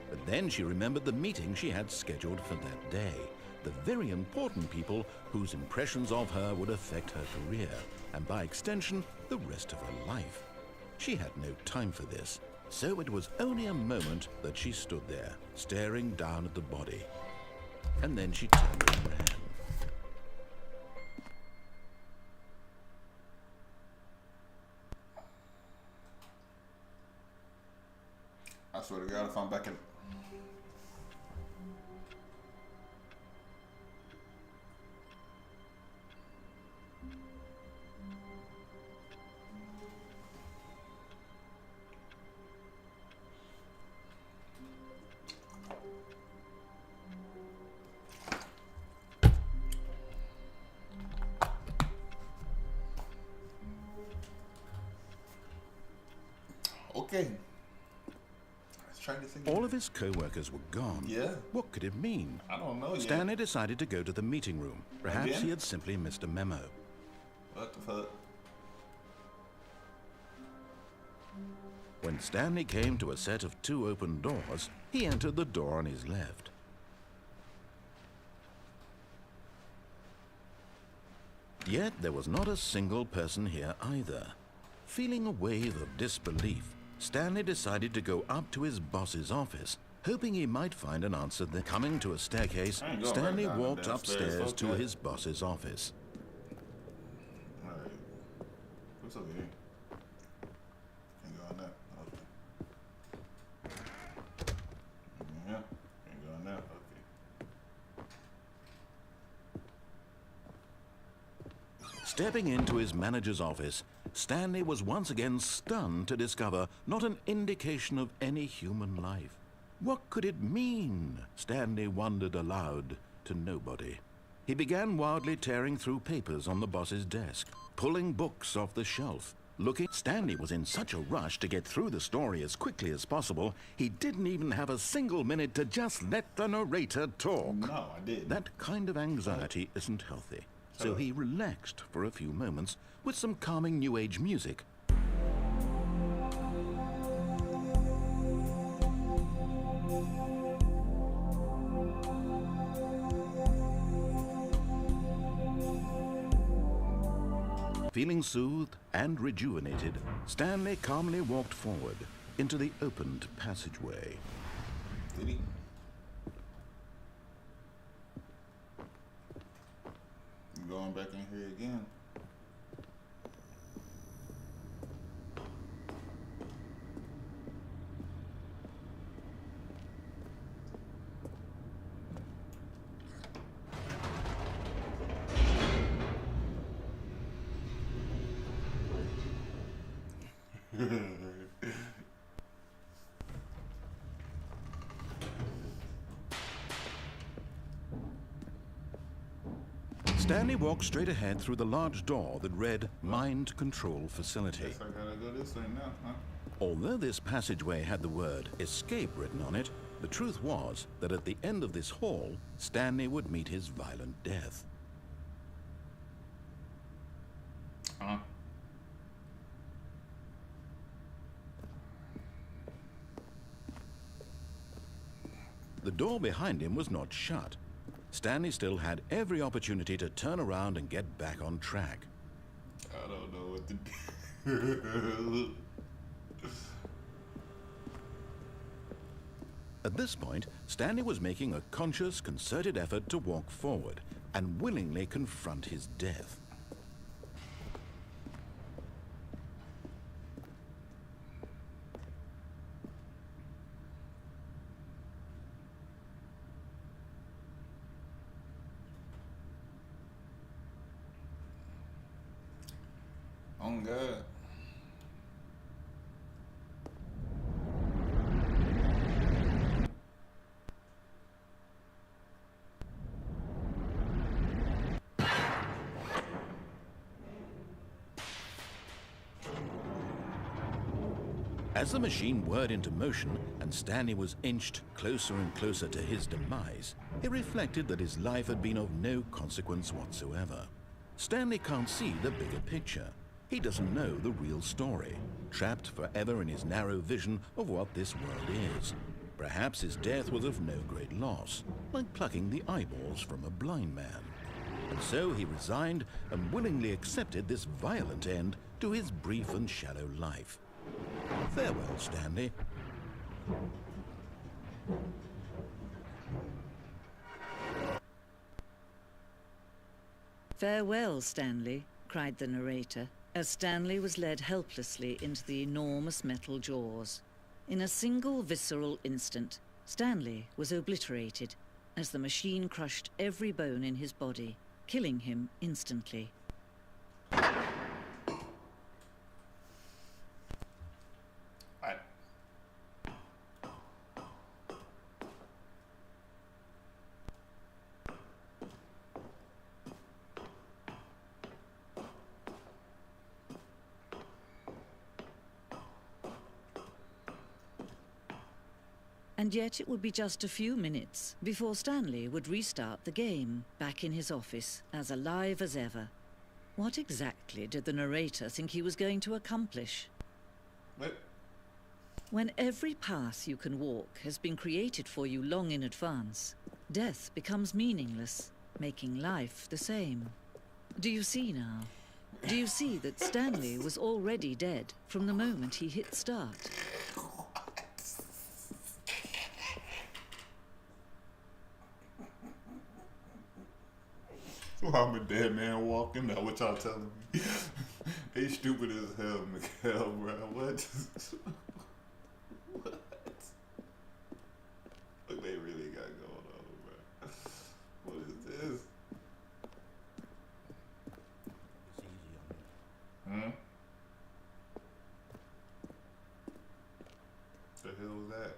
Speaker 7: But then she remembered the meeting she had scheduled for that day, the very important people whose impressions of her would affect her career, and by extension, the rest of her life. She had no time for this, so it was only a moment that she stood there, staring down at the body. And then she turned and ran.
Speaker 3: I swear to God, if I'm back in... Okay.
Speaker 7: All of his co-workers were gone.
Speaker 3: Yeah.
Speaker 7: What could it mean?
Speaker 3: I don't know yet.
Speaker 7: Stanley decided to go to the meeting room. Perhaps he had simply missed a memo.
Speaker 3: What the fuck?
Speaker 7: When Stanley came to a set of 2 open doors, he entered the door on his left. Yet there was not a single person here either. Feeling a wave of disbelief, Stanley decided to go up to his boss's office, hoping he might find an answer there. Coming to a staircase, Stanley walked upstairs to his boss's office.
Speaker 3: Alright. What's over here? Can't go on that. Okay. Yeah, can't go on that. Okay.
Speaker 7: Stepping into his manager's office, Stanley was once again stunned to discover not an indication of any human life. What could it mean? Stanley wondered aloud to nobody. He began wildly tearing through papers on the boss's desk, pulling books off the shelf, looking. Stanley was in such a rush to get through the story as quickly as possible, he didn't even have a single minute to just let the narrator talk.
Speaker 3: No, I didn't.
Speaker 7: That kind of anxiety isn't healthy, so he relaxed for a few moments with some calming New Age music. Feeling soothed and rejuvenated, Stanley calmly walked forward into the opened passageway.
Speaker 3: Did he? I'm going back in here again.
Speaker 7: Stanley walked straight ahead through the large door that read Mind Control Facility.
Speaker 3: Guess I gotta go this way now, huh?
Speaker 7: Although this passageway had the word escape written on it, the truth was that at the end of this hall, Stanley would meet his violent death.
Speaker 3: Huh?
Speaker 7: The door behind him was not shut. Stanley still had every opportunity to turn around and get back on track.
Speaker 3: I don't know what to do.
Speaker 7: At this point, Stanley was making a conscious, concerted effort to walk forward and willingly confront his death.
Speaker 3: Oh God.
Speaker 7: As the machine whirred into motion and Stanley was inched closer and closer to his demise, he reflected that his life had been of no consequence whatsoever. Stanley can't see the bigger picture. He doesn't know the real story, trapped forever in his narrow vision of what this world is. Perhaps his death was of no great loss, like plucking the eyeballs from a blind man. And so he resigned and willingly accepted this violent end to his brief and shallow life. Farewell, Stanley.
Speaker 14: Farewell, Stanley, cried the narrator, as Stanley was led helplessly into the enormous metal jaws. In a single visceral instant, Stanley was obliterated as the machine crushed every bone in his body, killing him instantly. And yet it would be just a few minutes before Stanley would restart the game, back in his office, as alive as ever. What exactly did the narrator think he was going to accomplish?
Speaker 3: What?
Speaker 14: When every path you can walk has been created for you long in advance, death becomes meaningless, making life the same. Do you see now? Do you see that Stanley was already dead from the moment he hit start?
Speaker 3: So I'm a dead man walking. Now what y'all telling me? They stupid as hell, Miguel, bro. What? What? What they really got going on, bro? What is this? Hmm? The hell was that?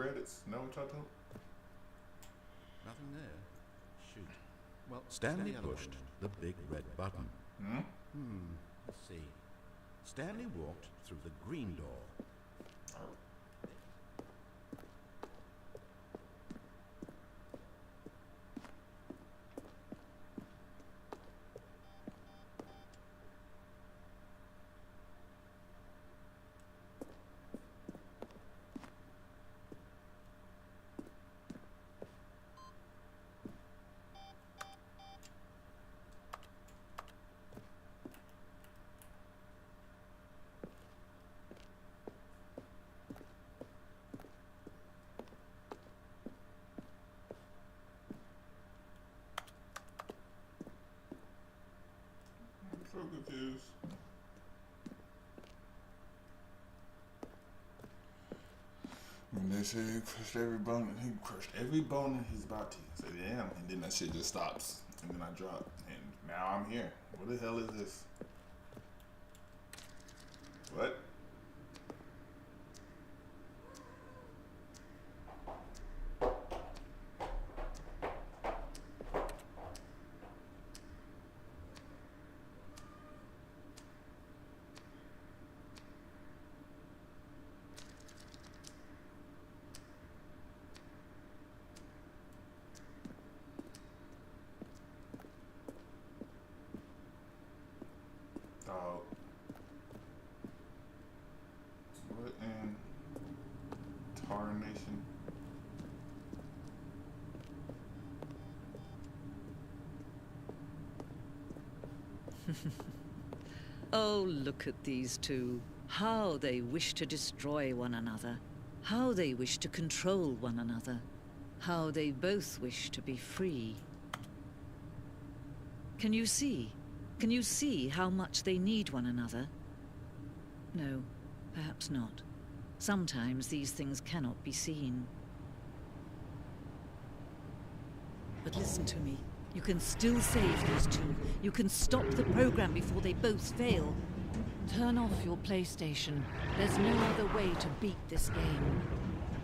Speaker 3: credits. Know what y'all told?
Speaker 7: Nothing there. Shoot. Well, Stanley pushed the big red button. Let's see. Stanley walked through the green door.
Speaker 3: I'm so confused. When they say he crushed every bone in his body. I said, damn, and then that shit just stops. And then I drop. And now I'm here. What the hell is this? What? What in tarnation?
Speaker 14: Oh, look at these two. How they wish to destroy one another. How they wish to control one another. How they both wish to be free. Can you see? Can you see how much they need one another? No, perhaps not. Sometimes these things cannot be seen. But listen to me. You can still save these two. You can stop the program before they both fail. Turn off your PlayStation. There's no other way to beat this game.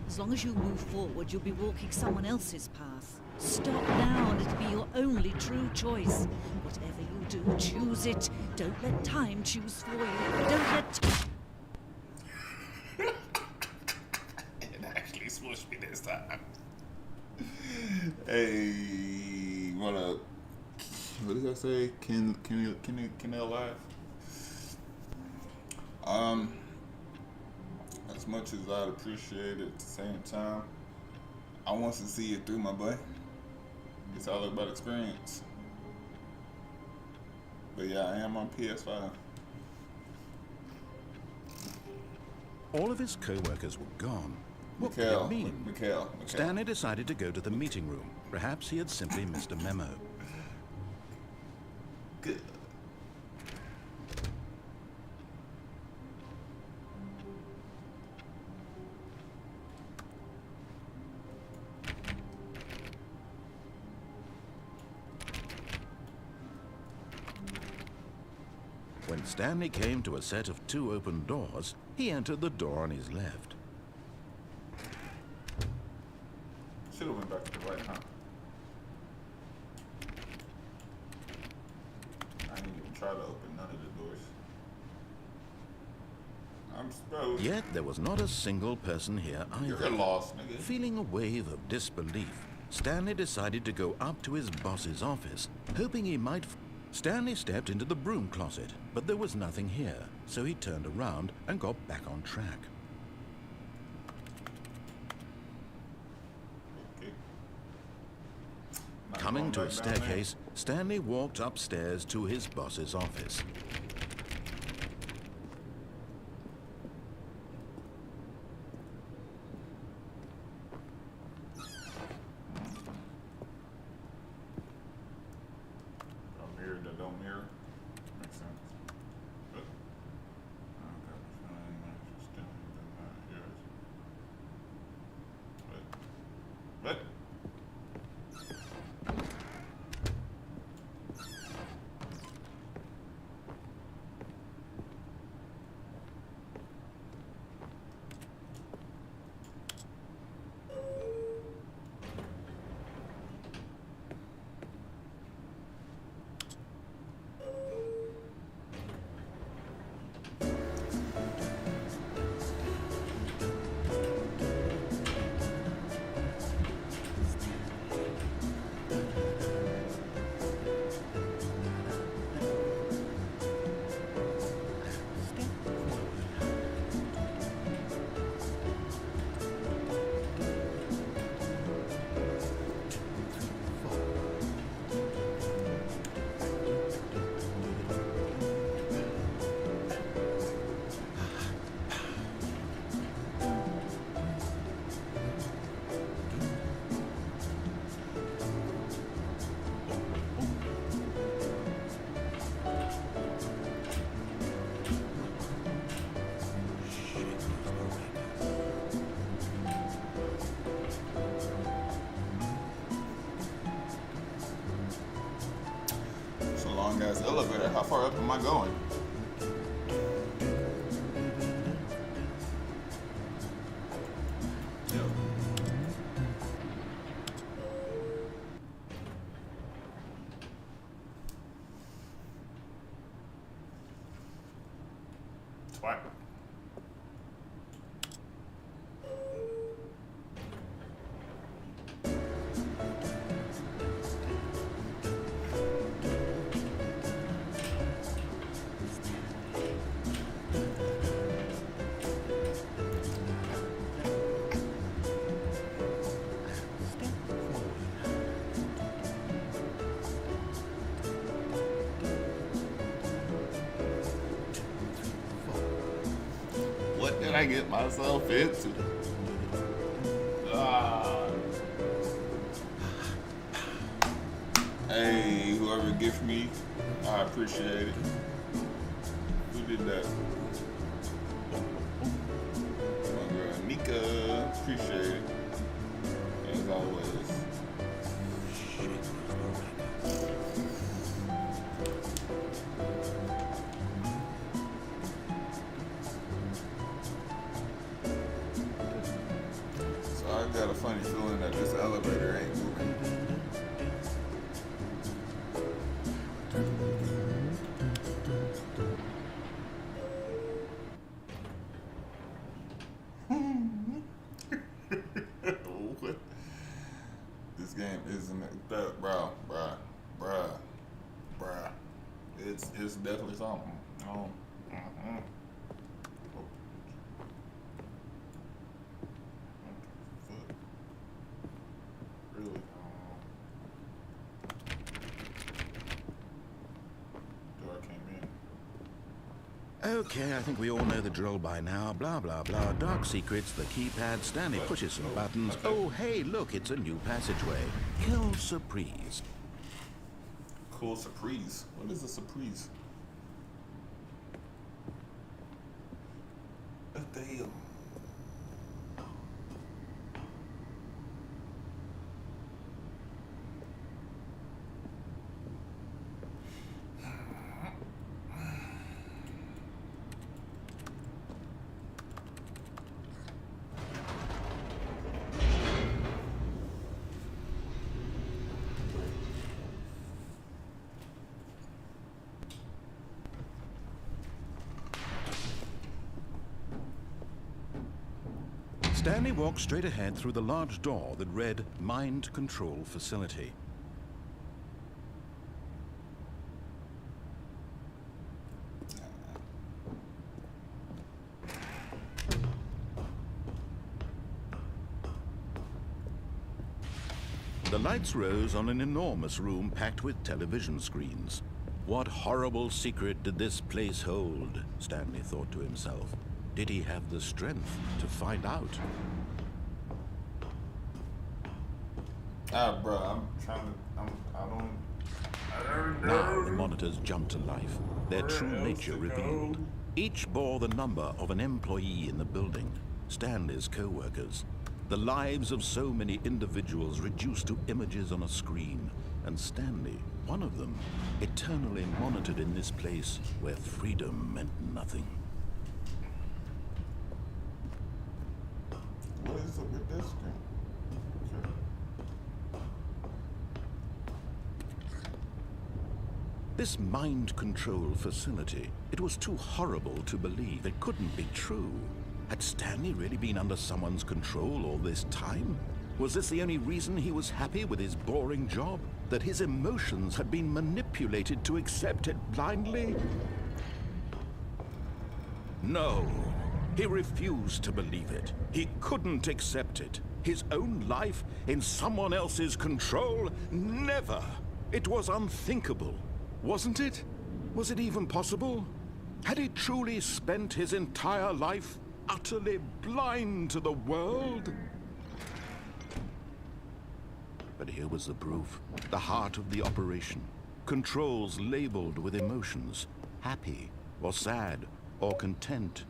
Speaker 14: As long as you move forward, you'll be walking someone else's path. Stop now and it'll be your only true choice. Whatever you do, choose it. Don't let time choose for you. Don't let...
Speaker 3: It actually smushed me this time. Hey, what up? What did I say? Can they alive? As much as I'd appreciate it, at the same time, I want to see it through, my boy. It's all about experience. But yeah, I am on PS5.
Speaker 7: All of his co-workers were gone. What could it mean?
Speaker 3: Mikhail.
Speaker 7: Stanley decided to go to the meeting room. Perhaps he had simply missed a memo.
Speaker 3: Good.
Speaker 7: When Stanley came to a set of 2 open doors, he entered the door on his left.
Speaker 3: Should have went back to the right, huh? I didn't even try to open none of the doors. I'm supposed.
Speaker 7: Yet there was not a single person here either.
Speaker 3: You're lost, nigga.
Speaker 7: Feeling a wave of disbelief, Stanley decided to go up to his boss's office, hoping he might... Stanley stepped into the broom closet, but there was nothing here, so he turned around and got back on track.
Speaker 3: Okay.
Speaker 7: Coming to a staircase, Stanley walked upstairs to his boss's office.
Speaker 3: long ass elevator. How far up am I going? What? What did I get myself into? Hey, whoever gift me, I appreciate it. Who did that? My girl Nika, appreciate it. As always. I got a funny feeling that this elevator ain't moving. What? This game isn't that, bruh. It's definitely something. Really? Door came in.
Speaker 7: Okay, I think we all know the drill by now. Blah, blah, blah. Dark secrets, the keypad. Stanley pushes some buttons. Oh, hey, look, it's a new passageway. Kill surprise.
Speaker 3: Cool surprise. What is a surprise? What the hell?
Speaker 7: Stanley walked straight ahead through the large door that read Mind Control Facility. The lights rose on an enormous room packed with television screens. What horrible secret did this place hold? Stanley thought to himself. Did he have the strength to find out?
Speaker 3: Bro, I'm trying to, I don't know.
Speaker 7: Now the monitors jumped to life, their true nature revealed. Each bore the number of an employee in the building, Stanley's co-workers. The lives of so many individuals reduced to images on a screen, and Stanley, one of them, eternally monitored in this place where freedom meant nothing.
Speaker 3: What is it with this screen? Okay.
Speaker 7: This mind control facility, it was too horrible to believe. It couldn't be true. Had Stanley really been under someone's control all this time? Was this the only reason he was happy with his boring job? That his emotions had been manipulated to accept it blindly? No. He refused to believe it. He couldn't accept it. His own life in someone else's control? Never. It was unthinkable. Wasn't it? Was it even possible? Had he truly spent his entire life utterly blind to the world? But here was the proof. The heart of the operation. Controls labeled with emotions. Happy, or sad, or content.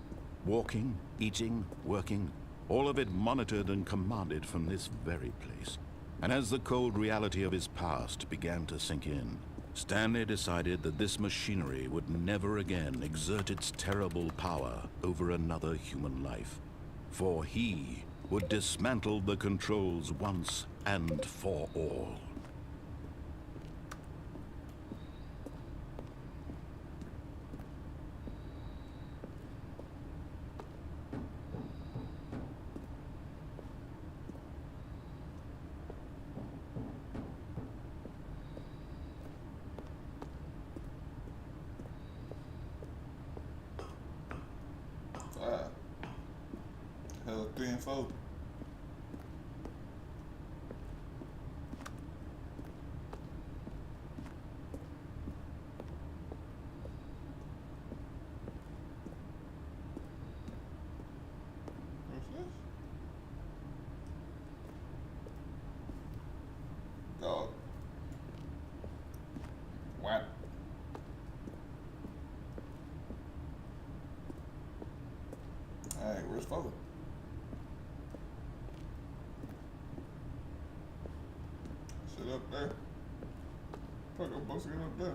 Speaker 7: Walking, eating, working, all of it monitored and commanded from this very place. And as the cold reality of his past began to sink in, Stanley decided that this machinery would never again exert its terrible power over another human life, for he would dismantle the controls once and for all.
Speaker 3: Hell, 3 and 4. What's this? Dog. What? Alright, where's 4? Sit up there. Fuck, I'm supposed to get up there.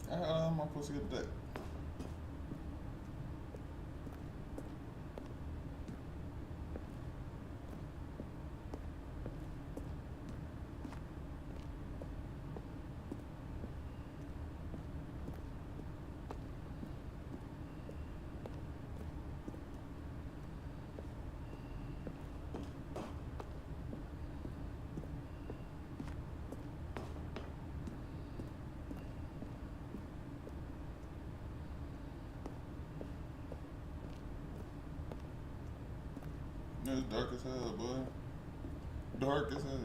Speaker 3: How am I supposed to get that? It's dark as hell, boy. Dark as hell.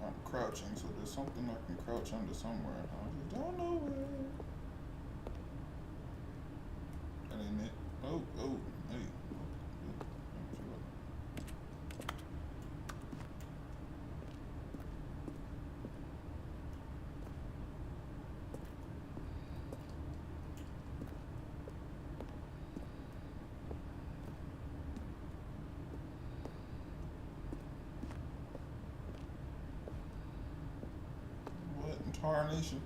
Speaker 3: I'm crouching, so there's something I can crouch under somewhere. I just don't know where. That ain't it. Oh, hey. What in tarnation?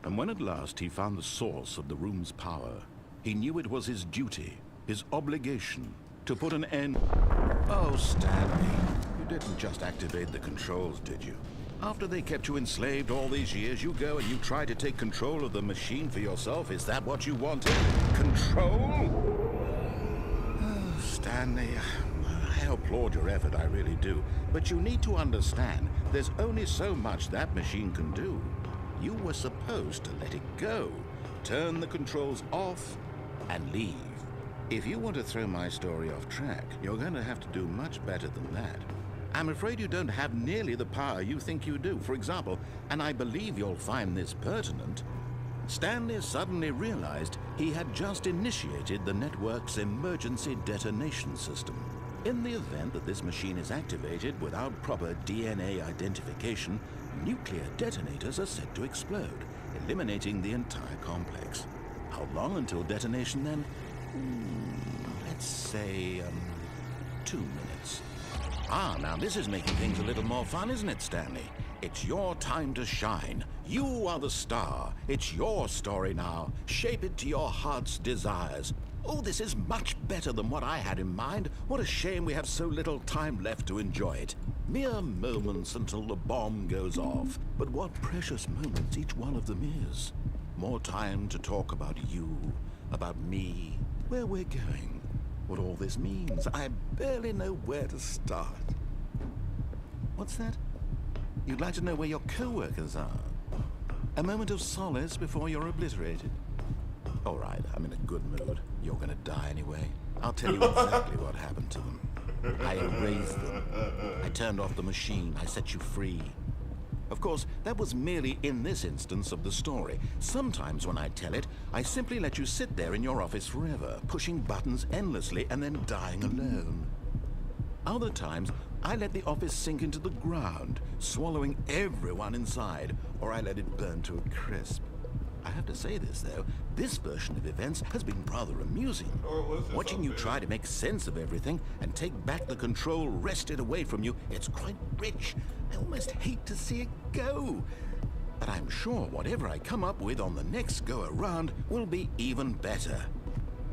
Speaker 7: And when at last he found the source of the room's power, he knew it was his duty, his obligation, to put an end... Oh, Stanley, you didn't just activate the controls, did you? After they kept you enslaved all these years, you go and you try to take control of the machine for yourself. Is that what you wanted? Control? Oh, Stanley, I applaud your effort, I really do. But you need to understand, there's only so much that machine can do. You were supposed to let it go, turn the controls off, and leave. If you want to throw my story off track, you're going to have to do much better than that. I'm afraid you don't have nearly the power you think you do. For example, and I believe you'll find this pertinent, Stanley suddenly realized he had just initiated the network's emergency detonation system. In the event that this machine is activated without proper DNA identification, nuclear detonators are said to explode, eliminating the entire complex. How long until detonation then? Let's say, 2 minutes. Ah, now this is making things a little more fun, isn't it, Stanley? It's your time to shine. You are the star. It's your story now. Shape it to your heart's desires. Oh, this is much better than what I had in mind. What a shame we have so little time left to enjoy it. Mere moments until the bomb goes off. But what precious moments each one of them is. More time to talk about you, about me, where we're going, what all this means. I barely know where to start. What's that? You'd like to know where your co-workers are? A moment of solace before you're obliterated? All right, I'm in a good mood. You're gonna die anyway. I'll tell you exactly what happened to them. I erased them. I turned off the machine. I set you free. Of course, that was merely in this instance of the story. Sometimes when I tell it, I simply let you sit there in your office forever, pushing buttons endlessly and then dying alone. Other times, I let the office sink into the ground, swallowing everyone inside, or I let it burn to a crisp. I have to say this, though, this version of events has been rather amusing. Watching you try to make sense of everything and take back the control wrested away from you, it's quite rich. I almost hate to see it go. But I'm sure whatever I come up with on the next go-around will be even better.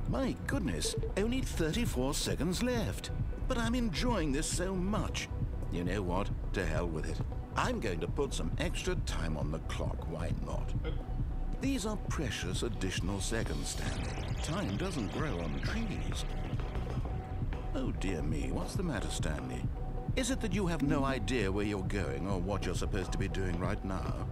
Speaker 7: My goodness, only 34 seconds left. But I'm enjoying this so much. You know what? To hell with it. I'm going to put some extra time on the clock, why not? These are precious additional seconds, Stanley. Time doesn't grow on trees. Oh dear me, what's the matter, Stanley? Is it that you have no idea where you're going or what you're supposed to be doing right now?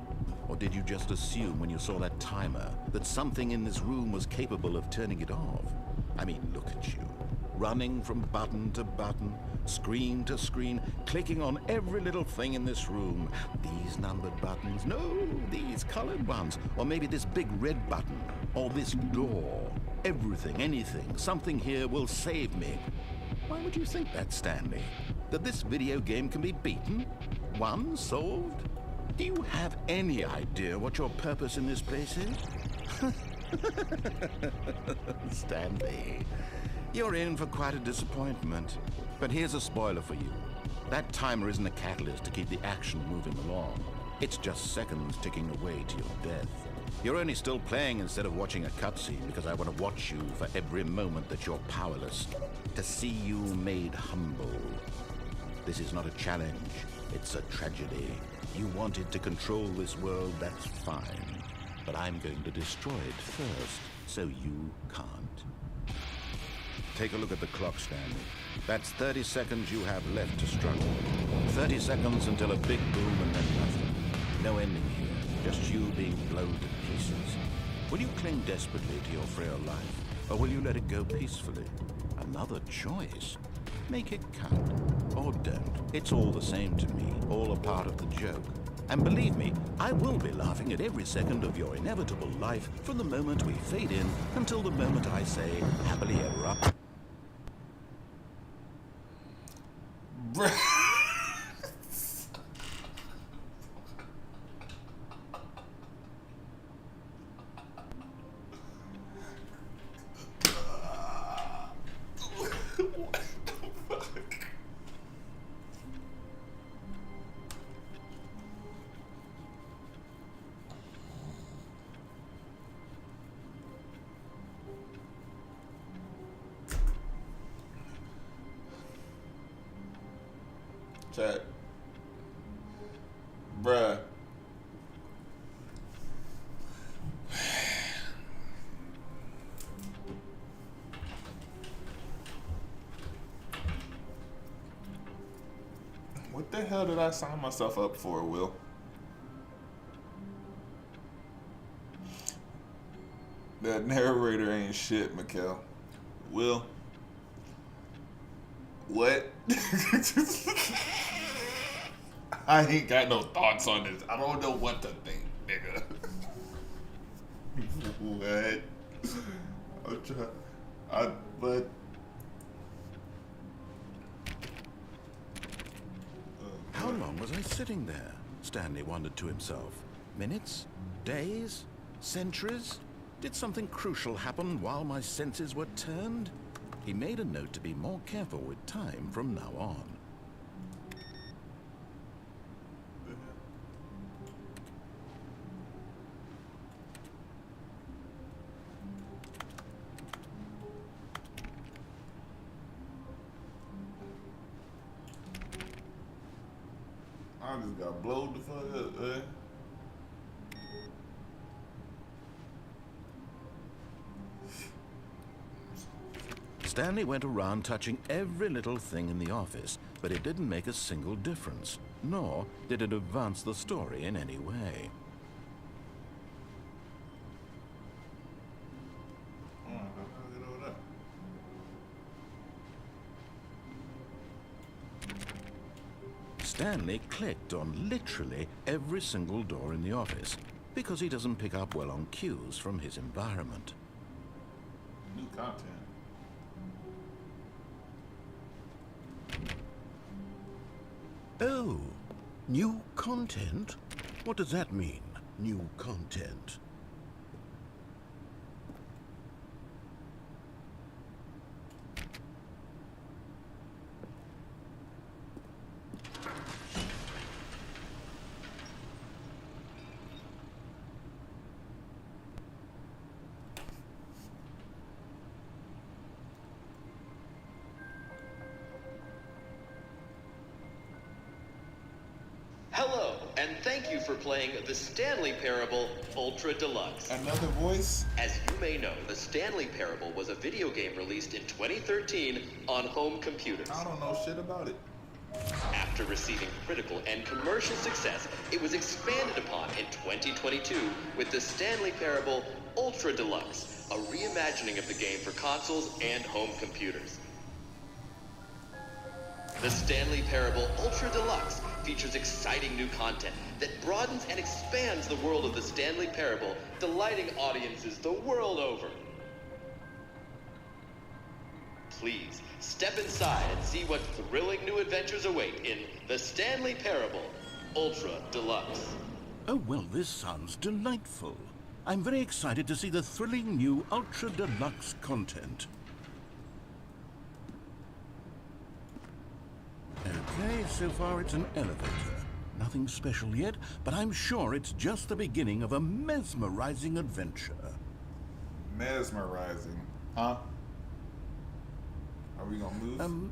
Speaker 7: Or did you just assume when you saw that timer that something in this room was capable of turning it off? I mean, look at you. Running from button to button, screen to screen, clicking on every little thing in this room. These numbered buttons, no, these colored ones, or maybe this big red button, or this door. Everything, anything, something here will save me. Why would you think that, Stanley? That this video game can be beaten? Won? Solved? Do you have any idea what your purpose in this place is? Stanley, you're in for quite a disappointment. But here's a spoiler for you. That timer isn't a catalyst to keep the action moving along. It's just seconds ticking away to your death. You're only still playing instead of watching a cutscene because I want to watch you for every moment that you're powerless. To see you made humble. This is not a challenge. It's a tragedy. You wanted to control this world, that's fine. But I'm going to destroy it first, so you can't. Take a look at the clock, Stanley. That's 30 seconds you have left to struggle. 30 seconds until a big boom and then nothing. No ending here, just you being blown to pieces. Will you cling desperately to your frail life, or will you let it go peacefully? Another choice. Make it count, or don't. It's all the same to me, all a part of the joke. And believe me, I will be laughing at every second of your inevitable life from the moment we fade in until the moment I say, happily ever after.
Speaker 3: Chat. Bruh. What the hell did I sign myself up for, Will? That narrator ain't shit, Mikkel. Will. What? I ain't got no thoughts on this. I don't know what to think, nigga. What? I'm trying. But.
Speaker 7: How long was I sitting there? Stanley wondered to himself. Minutes? Days? Centuries? Did something crucial happen while my senses were turned? He made a note to be more careful with time from now on.
Speaker 3: I just got blowed the fuck up, eh?
Speaker 7: Stanley went around touching every little thing in the office, but it didn't make a single difference, nor did it advance the story in any way. Stanley clicked on literally every single door in the office, because he doesn't pick up well on cues from his environment.
Speaker 3: New content.
Speaker 7: Oh, new content? What does that mean, new content?
Speaker 15: Hello, and thank you for playing the Stanley Parable Ultra Deluxe.
Speaker 3: Another voice?
Speaker 15: As you may know, the Stanley Parable was a video game released in 2013 on home computers.
Speaker 3: I don't know shit about it.
Speaker 15: After receiving critical and commercial success, it was expanded upon in 2022 with the Stanley Parable Ultra Deluxe, a reimagining of the game for consoles and home computers. The Stanley Parable Ultra Deluxe features exciting new content that broadens and expands the world of the Stanley Parable, delighting audiences the world over. Please, step inside and see what thrilling new adventures await in the Stanley Parable Ultra Deluxe.
Speaker 7: Oh, well, this sounds delightful. I'm very excited to see the thrilling new Ultra Deluxe content. Okay, so far it's an elevator. Nothing special yet, but I'm sure it's just the beginning of a mesmerizing adventure.
Speaker 3: Mesmerizing, huh? Are we gonna move?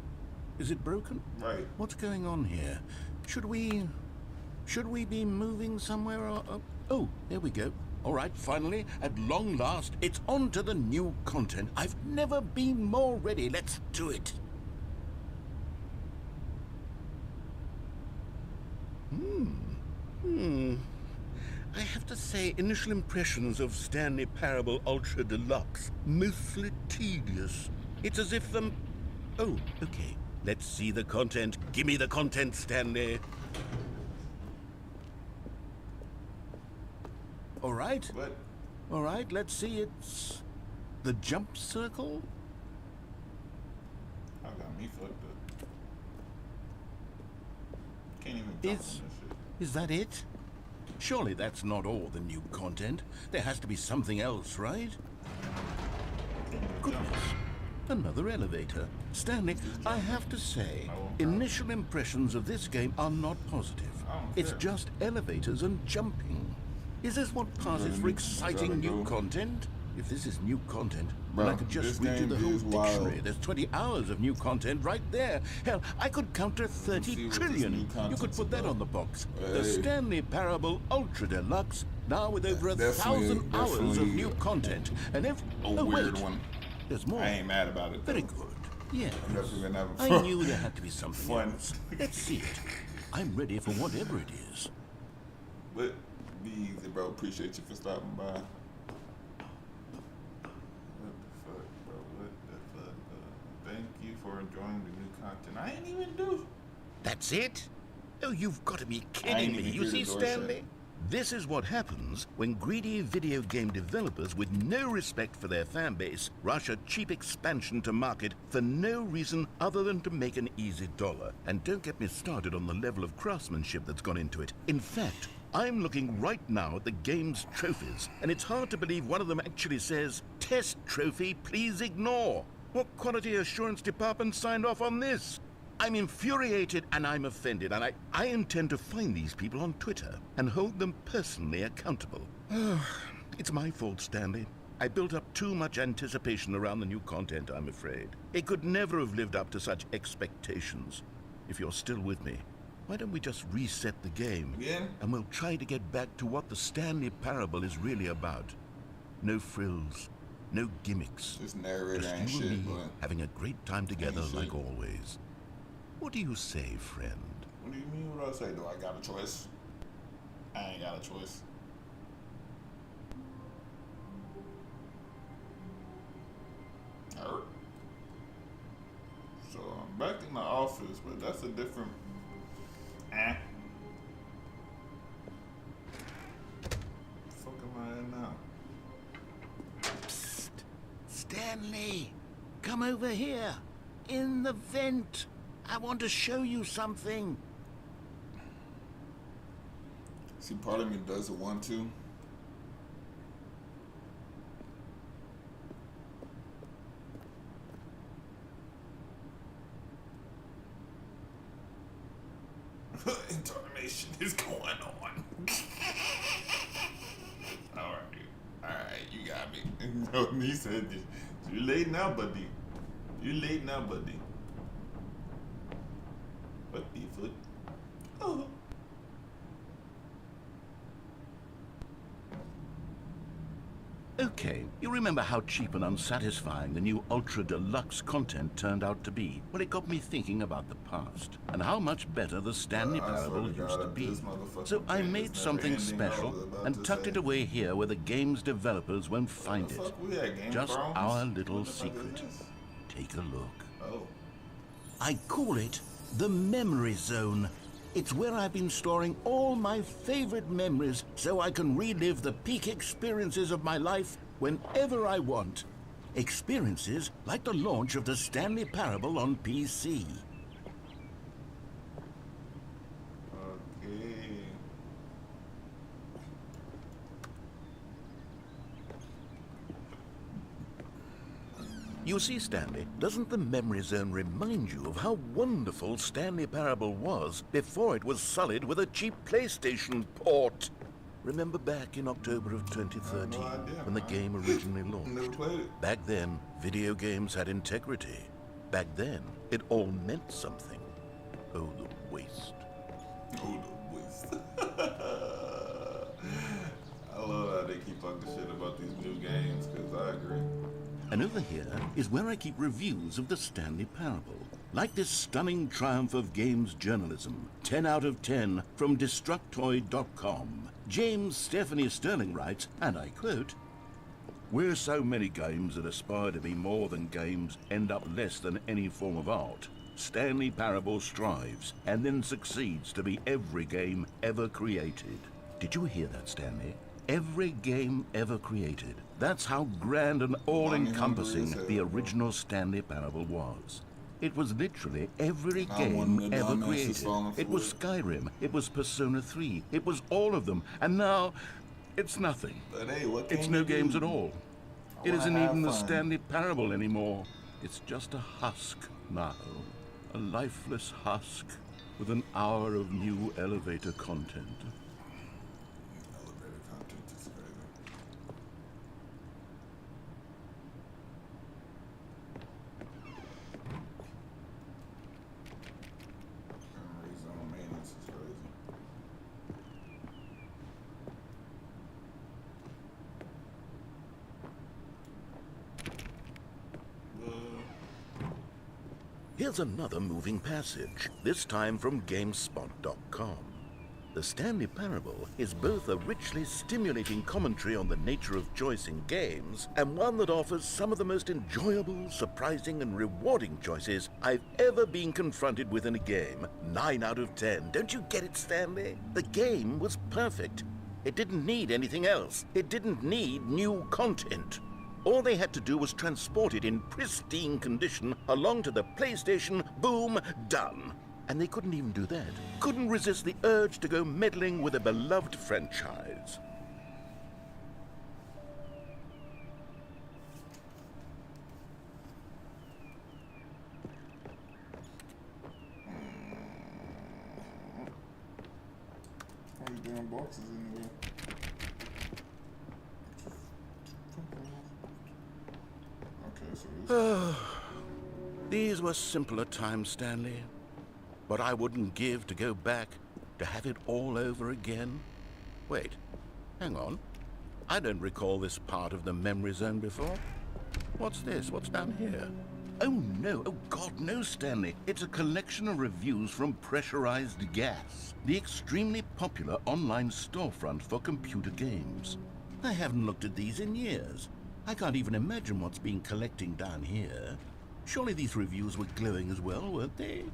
Speaker 7: Is it broken?
Speaker 3: Right.
Speaker 7: What's going on here? Should we be moving somewhere or... oh, there we go. All right, finally, at long last, it's on to the new content. I've never been more ready. Let's do it. I have to say, initial impressions of Stanley Parable Ultra Deluxe, mostly tedious. It's as if oh, okay. Let's see the content. Give me the content, Stanley. All right.
Speaker 3: What?
Speaker 7: All right, let's see. It's the jump circle.
Speaker 3: I got me fucked up. Can't even jump on this shit.
Speaker 7: Is that it? Surely that's not all the new content. There has to be something else, right? Goodness. Another elevator. Stanley, I have to say, initial impressions of this game are not positive. It's just elevators and jumping. Is this what passes for exciting new content? If this is new content, then I could just read you the whole dictionary. There's 20 hours of new content right there. Hell, I could count to 30 trillion. You could put that on the box. The Stanley Parable Ultra Deluxe, now with over 1,000 hours of new content. And
Speaker 3: oh, weird
Speaker 7: wait.
Speaker 3: One.
Speaker 7: There's more.
Speaker 3: I ain't mad about it.
Speaker 7: Very good. Yeah.
Speaker 3: I
Speaker 7: knew there had to be something else. Let's see it. I'm ready for whatever it is.
Speaker 3: But be easy, bro. Appreciate you for stopping by. for enjoying the new content. I ain't even do.
Speaker 7: That's it? Oh, you've got to be
Speaker 3: I
Speaker 7: kidding
Speaker 3: ain't
Speaker 7: me.
Speaker 3: even
Speaker 7: You
Speaker 3: hear
Speaker 7: see,
Speaker 3: the door
Speaker 7: Stanley?
Speaker 3: shut.
Speaker 7: This is what happens when greedy video game developers with no respect for their fan base rush a cheap expansion to market for no reason other than to make an easy dollar. And don't get me started on the level of craftsmanship that's gone into it. In fact, I'm looking right now at the game's trophies, and it's hard to believe one of them actually says, "Test trophy, please ignore." What quality assurance department signed off on this? I'm infuriated and I'm offended, and I intend to find these people on Twitter and hold them personally accountable. It's my fault, Stanley. I built up too much anticipation around the new content, I'm afraid. It could never have lived up to such expectations. If you're still with me, why don't we just reset the game?
Speaker 3: Yeah.
Speaker 7: And we'll try to get back to what the Stanley Parable is really about. No frills, no gimmicks.
Speaker 3: This narrator
Speaker 7: Just
Speaker 3: ain't
Speaker 7: you and
Speaker 3: shit,
Speaker 7: me
Speaker 3: but
Speaker 7: having a great time together
Speaker 3: shit.
Speaker 7: like always. What do you say, friend?
Speaker 3: what do you mean? What do I say? Do I got a choice? I ain't got a choice. So I'm back in the office, but that's a different. Fuck am I in now?
Speaker 7: Psst. Stanley, come over here. In the vent. I want to show you something.
Speaker 3: See, part of me does a 1-2. Intonation is going on. Alright, you got me. No, he said this. You late now, buddy. You late now, buddy. What the foot? Oh.
Speaker 7: Okay, you remember how cheap and unsatisfying the new Ultra Deluxe content turned out to be? Well, it got me thinking about the past and how much better the Stanley Parable used to be. So I made something special and tucked it away here where the game's developers won't find it. Just our little secret. Take a look.
Speaker 3: Oh.
Speaker 7: I call it the Memory Zone. It's where I've been storing all my favorite memories so I can relive the peak experiences of my life whenever I want. Experiences like the launch of the Stanley Parable on PC.
Speaker 3: Okay.
Speaker 7: You see, Stanley, doesn't the Memory Zone remind you of how wonderful Stanley Parable was before it was sullied with a cheap PlayStation port? Remember back in October of 2013, when the game originally launched? Back then, video games had integrity. Back then, it all meant something. Oh, the waste.
Speaker 3: Oh, the waste. I love how they keep talking shit about these new games, because I agree.
Speaker 7: And over here is where I keep reviews of the Stanley Parable. Like this stunning triumph of games journalism, 10 out of 10 from Destructoid.com. James Stephanie Sterling writes, and I quote, "Where so many games that aspire to be more than games end up less than any form of art, Stanley Parable strives and then succeeds to be every game ever created." Did you hear that, Stanley? Every game ever created. That's how grand and all-encompassing the original Stanley Parable was. It was literally every game ever created. It was Skyrim, it was Persona 3, it was all of them, and now it's nothing.
Speaker 3: But hey, what
Speaker 7: It's
Speaker 3: can
Speaker 7: no
Speaker 3: you
Speaker 7: games
Speaker 3: do?
Speaker 7: at all. It
Speaker 3: wanna
Speaker 7: isn't
Speaker 3: have
Speaker 7: even the
Speaker 3: fun.
Speaker 7: Stanley Parable anymore. It's just a husk now. A lifeless husk with an hour of new elevator content.
Speaker 3: Elevator content is crazy. Memory zone maintenance is crazy.
Speaker 7: Here's another moving passage, this time from GameSpot.com. The Stanley Parable is both a richly stimulating commentary on the nature of choice in games and one that offers some of the most enjoyable, surprising, and rewarding choices I've ever been confronted with in a game. 9 out of 10. Don't you get it, Stanley? The game was perfect. It didn't need anything else. It didn't need new content. All they had to do was transport it in pristine condition along to the PlayStation. Boom, done. And they couldn't even do that. Couldn't resist the urge to go meddling with a beloved franchise.
Speaker 3: All these damn boxes in there. Okay, so this.
Speaker 7: These were simpler times, Stanley. But I wouldn't give to go back, to have it all over again. Wait, hang on. I don't recall this part of the memory zone before. What's this? What's down here? Oh no, oh God, no, Stanley. It's a collection of reviews from Pressurized Gas, the extremely popular online storefront for computer games. I haven't looked at these in years. I can't even imagine what's been collecting down here. Surely these reviews were glowing as well, weren't they?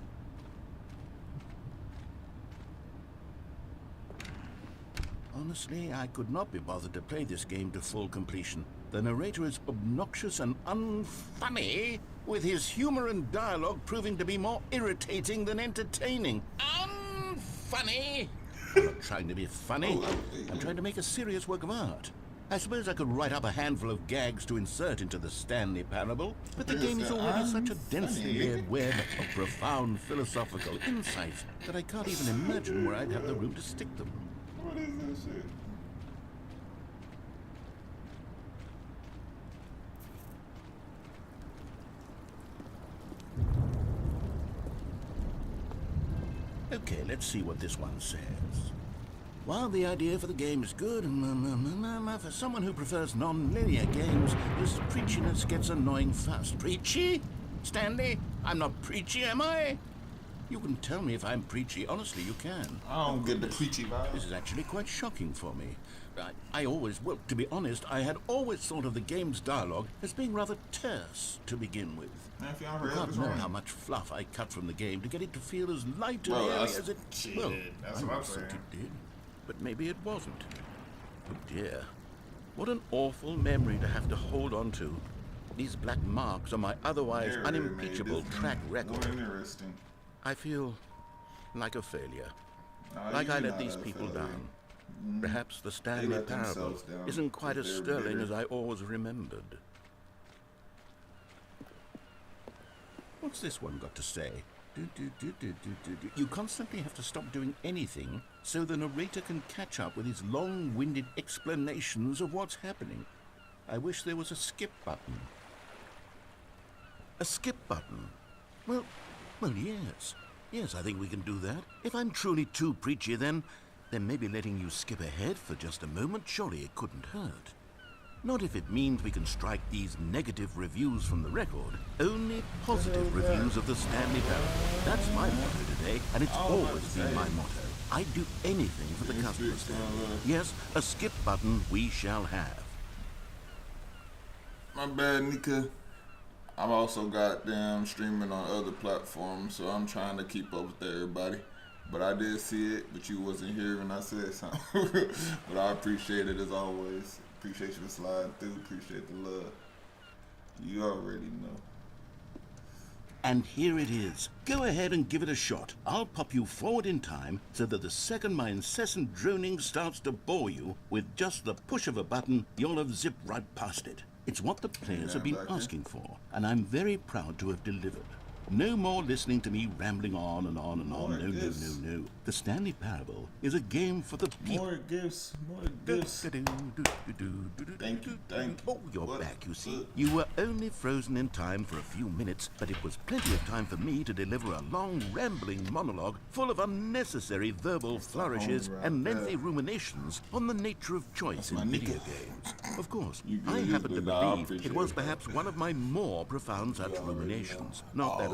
Speaker 7: Honestly, I could not be bothered to play this game to full completion. The narrator is obnoxious and unfunny, with his humor and dialogue proving to be more irritating than entertaining. Unfunny! I'm not trying to be funny. I'm trying to make a serious work of art. I suppose I could write up a handful of gags to insert into the Stanley Parable, but the game is already such a densely layered web of profound philosophical insights that I can't even imagine where I'd have the room to stick them.
Speaker 3: What is that shit?
Speaker 7: Okay, let's see what this one says. While the idea for the game is good, for someone who prefers non-linear games, this preachiness gets annoying fast. Preachy? Stanley? I'm not preachy, am I? You can tell me if I'm preachy. Honestly, you can.
Speaker 3: I don't get the preachy vibe.
Speaker 7: This is actually quite shocking for me. Well, to be honest, I had always thought of the game's dialogue as being rather terse to begin with. You can't know how much fluff I cut from the game to get it to feel as light and airy as it... Well,
Speaker 3: that's
Speaker 7: I
Speaker 3: what I'm
Speaker 7: thought
Speaker 3: saying.
Speaker 7: it did, but maybe it wasn't. Oh dear. What an awful memory to have to hold on to. These black marks on my otherwise unimpeachable track record.
Speaker 3: Interesting.
Speaker 7: I feel like a failure. Like I let these people down. Perhaps the Stanley Parable isn't quite as sterling as I always remembered. What's this one got to say? You constantly have to stop doing anything so the narrator can catch up with his long-winded explanations of what's happening. I wish there was a skip button. A skip button? Well, yes. Yes, I think we can do that. If I'm truly too preachy, then maybe letting you skip ahead for just a moment, surely it couldn't hurt. Not if it means we can strike these negative reviews from the record. Only positive reviews of the Stanley Parable. That's my motto today, and it's always been my motto. I'd do anything for the customer, Stanley. Yes, a skip button we shall have.
Speaker 3: My bad, Nika. I'm also goddamn streaming on other platforms, so I'm trying to keep up with everybody. But I did see it, but you wasn't here when I said something. But I appreciate it as always. Appreciate you for sliding through. Appreciate the love. You already know.
Speaker 7: And here it is. Go ahead and give it a shot. I'll pop you forward in time so that the second my incessant droning starts to bore you, with just the push of a button, you'll have zipped right past it. It's what the players have been asking for, and I'm very proud to have delivered. No more listening to me rambling on and on and on. No. The Stanley Parable is a game for the people.
Speaker 3: More gifts. Thank you.
Speaker 7: Oh, you're back, you see. You were only frozen in time for a few minutes, but it was plenty of time for me to deliver a long, rambling monologue full of unnecessary verbal flourishes and lengthy ruminations on the nature of choice in video games. Of course, I happen to believe it was perhaps one of my more profound such ruminations. Not that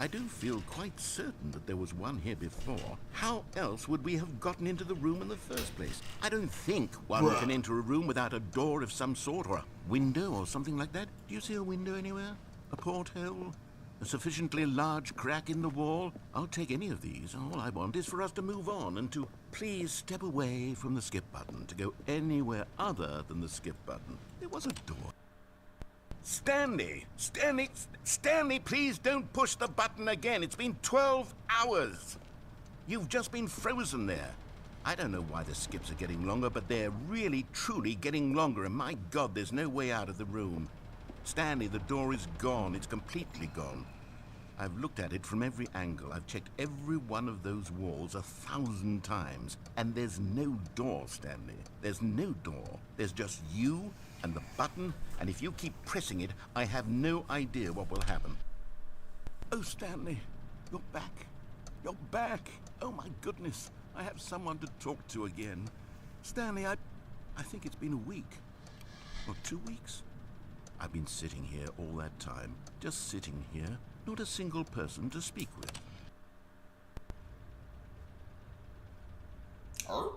Speaker 7: I do feel quite certain that there was one here before. How else would we have gotten into the room in the first place? I don't think one can enter a room without a door of some sort, or a window, or something like that. Do you see a window anywhere? A porthole? A sufficiently large crack in the wall? I'll take any of these. All I want is for us to move on and to please step away from the skip button, to go anywhere other than the skip button. There was a door. Stanley! Stanley, please don't push the button again. It's been 12 hours. You've just been frozen there. I don't know why the skips are getting longer, but they're really, truly getting longer, and my God, there's no way out of the room. Stanley, the door is gone. It's completely gone. I've looked at it from every angle. I've checked every one of those walls 1,000 times, and there's no door, Stanley. There's no door. There's just you and the button, and if you keep pressing it, I have no idea what will happen. Oh, Stanley, you're back. You're back. Oh, my goodness. I have someone to talk to again. Stanley, I think it's been a week. Or 2 weeks. I've been sitting here all that time. Just sitting here. Not a single person to speak with. Oh,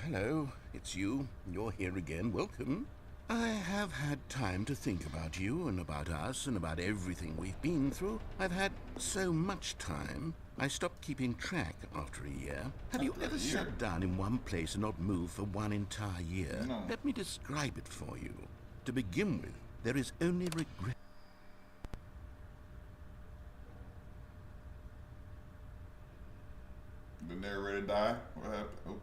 Speaker 7: hello. It's you. You're here again. Welcome. I have had time to think about you and about us and about everything we've been through. I've had so much time. I stopped keeping track after a year. Have you ever sat down in one place and not moved for one entire year? No. Let me describe it for you. To begin with, there is only regret.
Speaker 3: The narrator die? What happened? Oh.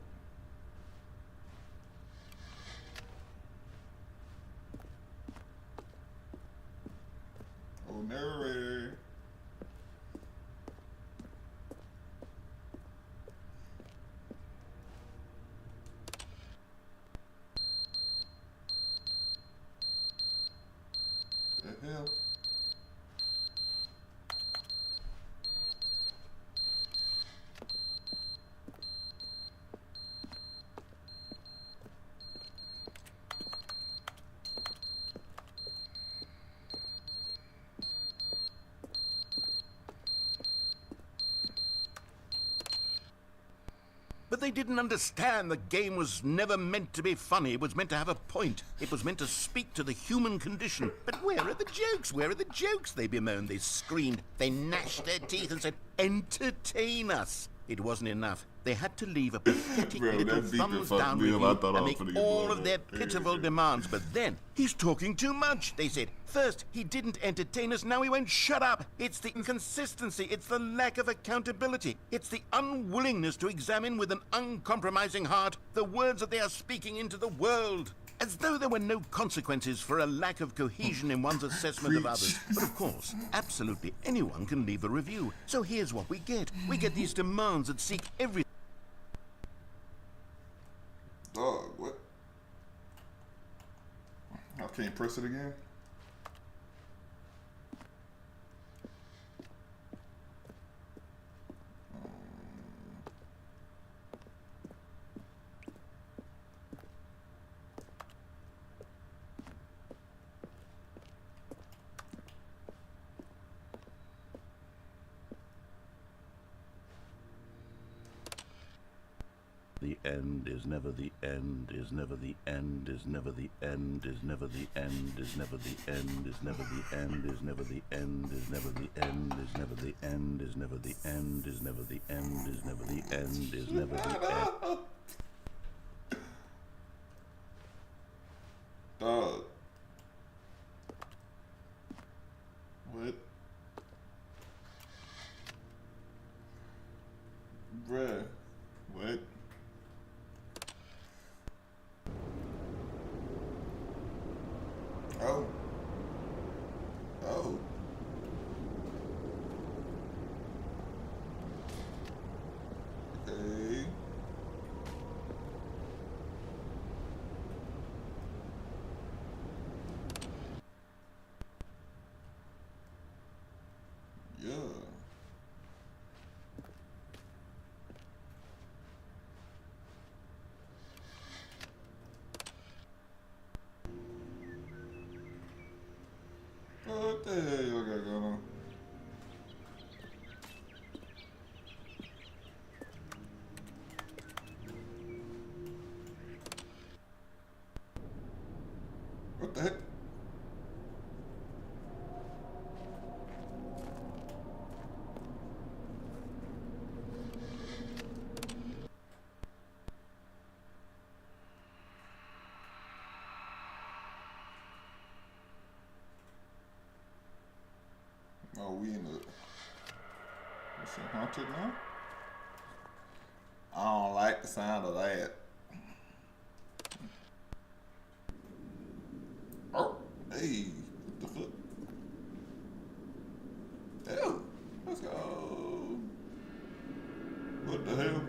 Speaker 3: Oh, narrator. The hell?
Speaker 7: But they didn't understand the game was never meant to be funny. It was meant to have a point. It was meant to speak to the human condition. But where are the jokes? Where are the jokes? They bemoaned, they screamed, they gnashed their teeth and said, entertain us. It wasn't enough. They had to leave a pathetic little thumbs down review and make all of their pitiful demands. But then, he's talking too much, they said. First, he didn't entertain us, now he won't shut up. It's the inconsistency, it's the lack of accountability. It's the unwillingness to examine with an uncompromising heart the words that they are speaking into the world. As though there were no consequences for a lack of cohesion in one's assessment of others. But of course, absolutely anyone can leave a review. So here's what we get. We get these demands that seek every...
Speaker 3: Dog, what? I can't press it again?
Speaker 7: The end is never the end, is never the end, is never the end, is never the end, is never the end, is never the end, is never the end, is never the end, is never the end, is never the end, is never the end, is never the end, is never the end.
Speaker 3: Dog. What? Bruh. What? Oh. Oh. Okay. Yeah. What the hell y'all got going on? She haunted now? I don't like the sound of that. Oh, hey, what the fuck? Ew, let's go. What the hell?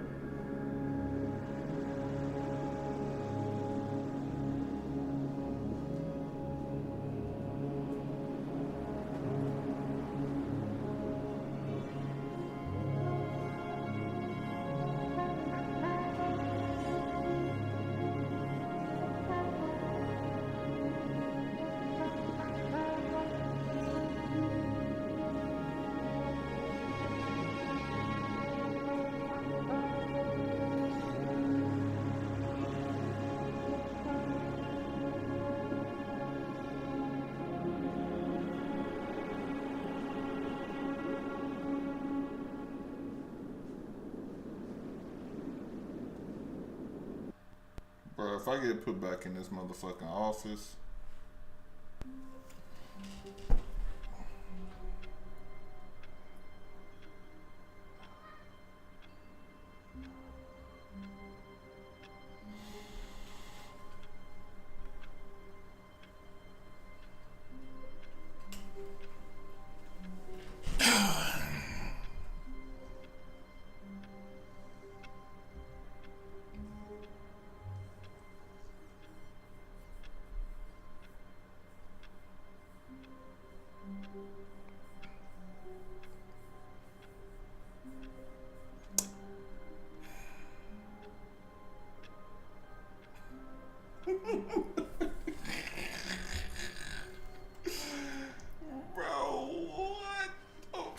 Speaker 3: Bro, if I get put back in this motherfucking office,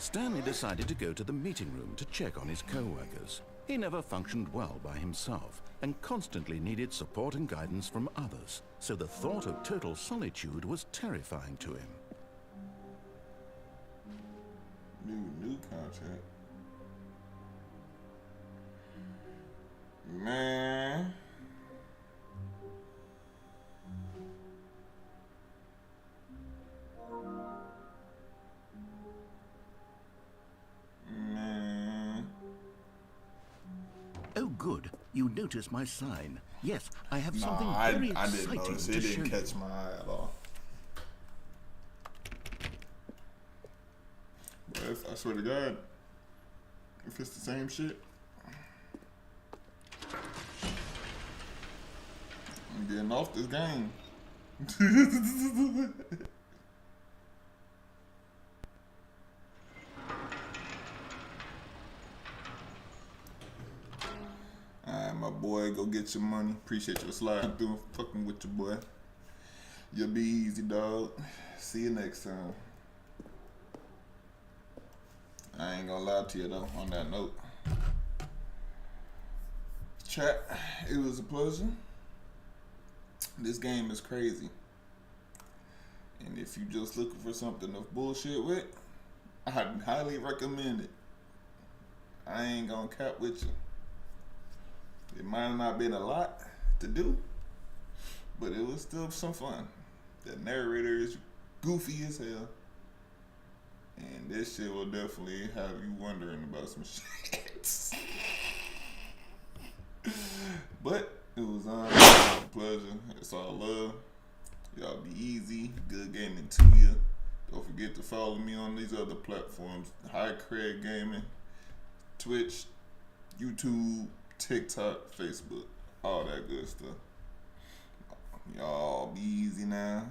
Speaker 7: Stanley decided to go to the meeting room to check on his co-workers. He never functioned well by himself and constantly needed support and guidance from others, so the thought of total solitude was terrifying to him.
Speaker 3: New contract. Man.
Speaker 7: Oh, good. You noticed my sign. Yes, I have something
Speaker 3: I
Speaker 7: very
Speaker 3: didn't
Speaker 7: exciting
Speaker 3: notice.
Speaker 7: to
Speaker 3: It
Speaker 7: show
Speaker 3: didn't catch
Speaker 7: you.
Speaker 3: my eye at all. But I swear to God, if it's the same shit, I'm getting off this game. Alright, my boy, go get your money. Appreciate your slide through fucking with your boy. You'll be easy, dog. See you next time. I ain't gonna lie to you though, on that note. Chat, it was a pleasure. This game is crazy. And if you just looking for something to bullshit with, I'd highly recommend it. I ain't gonna cap with you. It might have not been a lot to do, but it was still some fun. The narrator is goofy as hell. And this shit will definitely have you wondering about some shit. But it was a pleasure. It's all love. Y'all be easy. Good gaming to you. Don't forget to follow me on these other platforms. High Craig Gaming, Twitch, YouTube, TikTok, Facebook, all that good stuff. Y'all be easy now.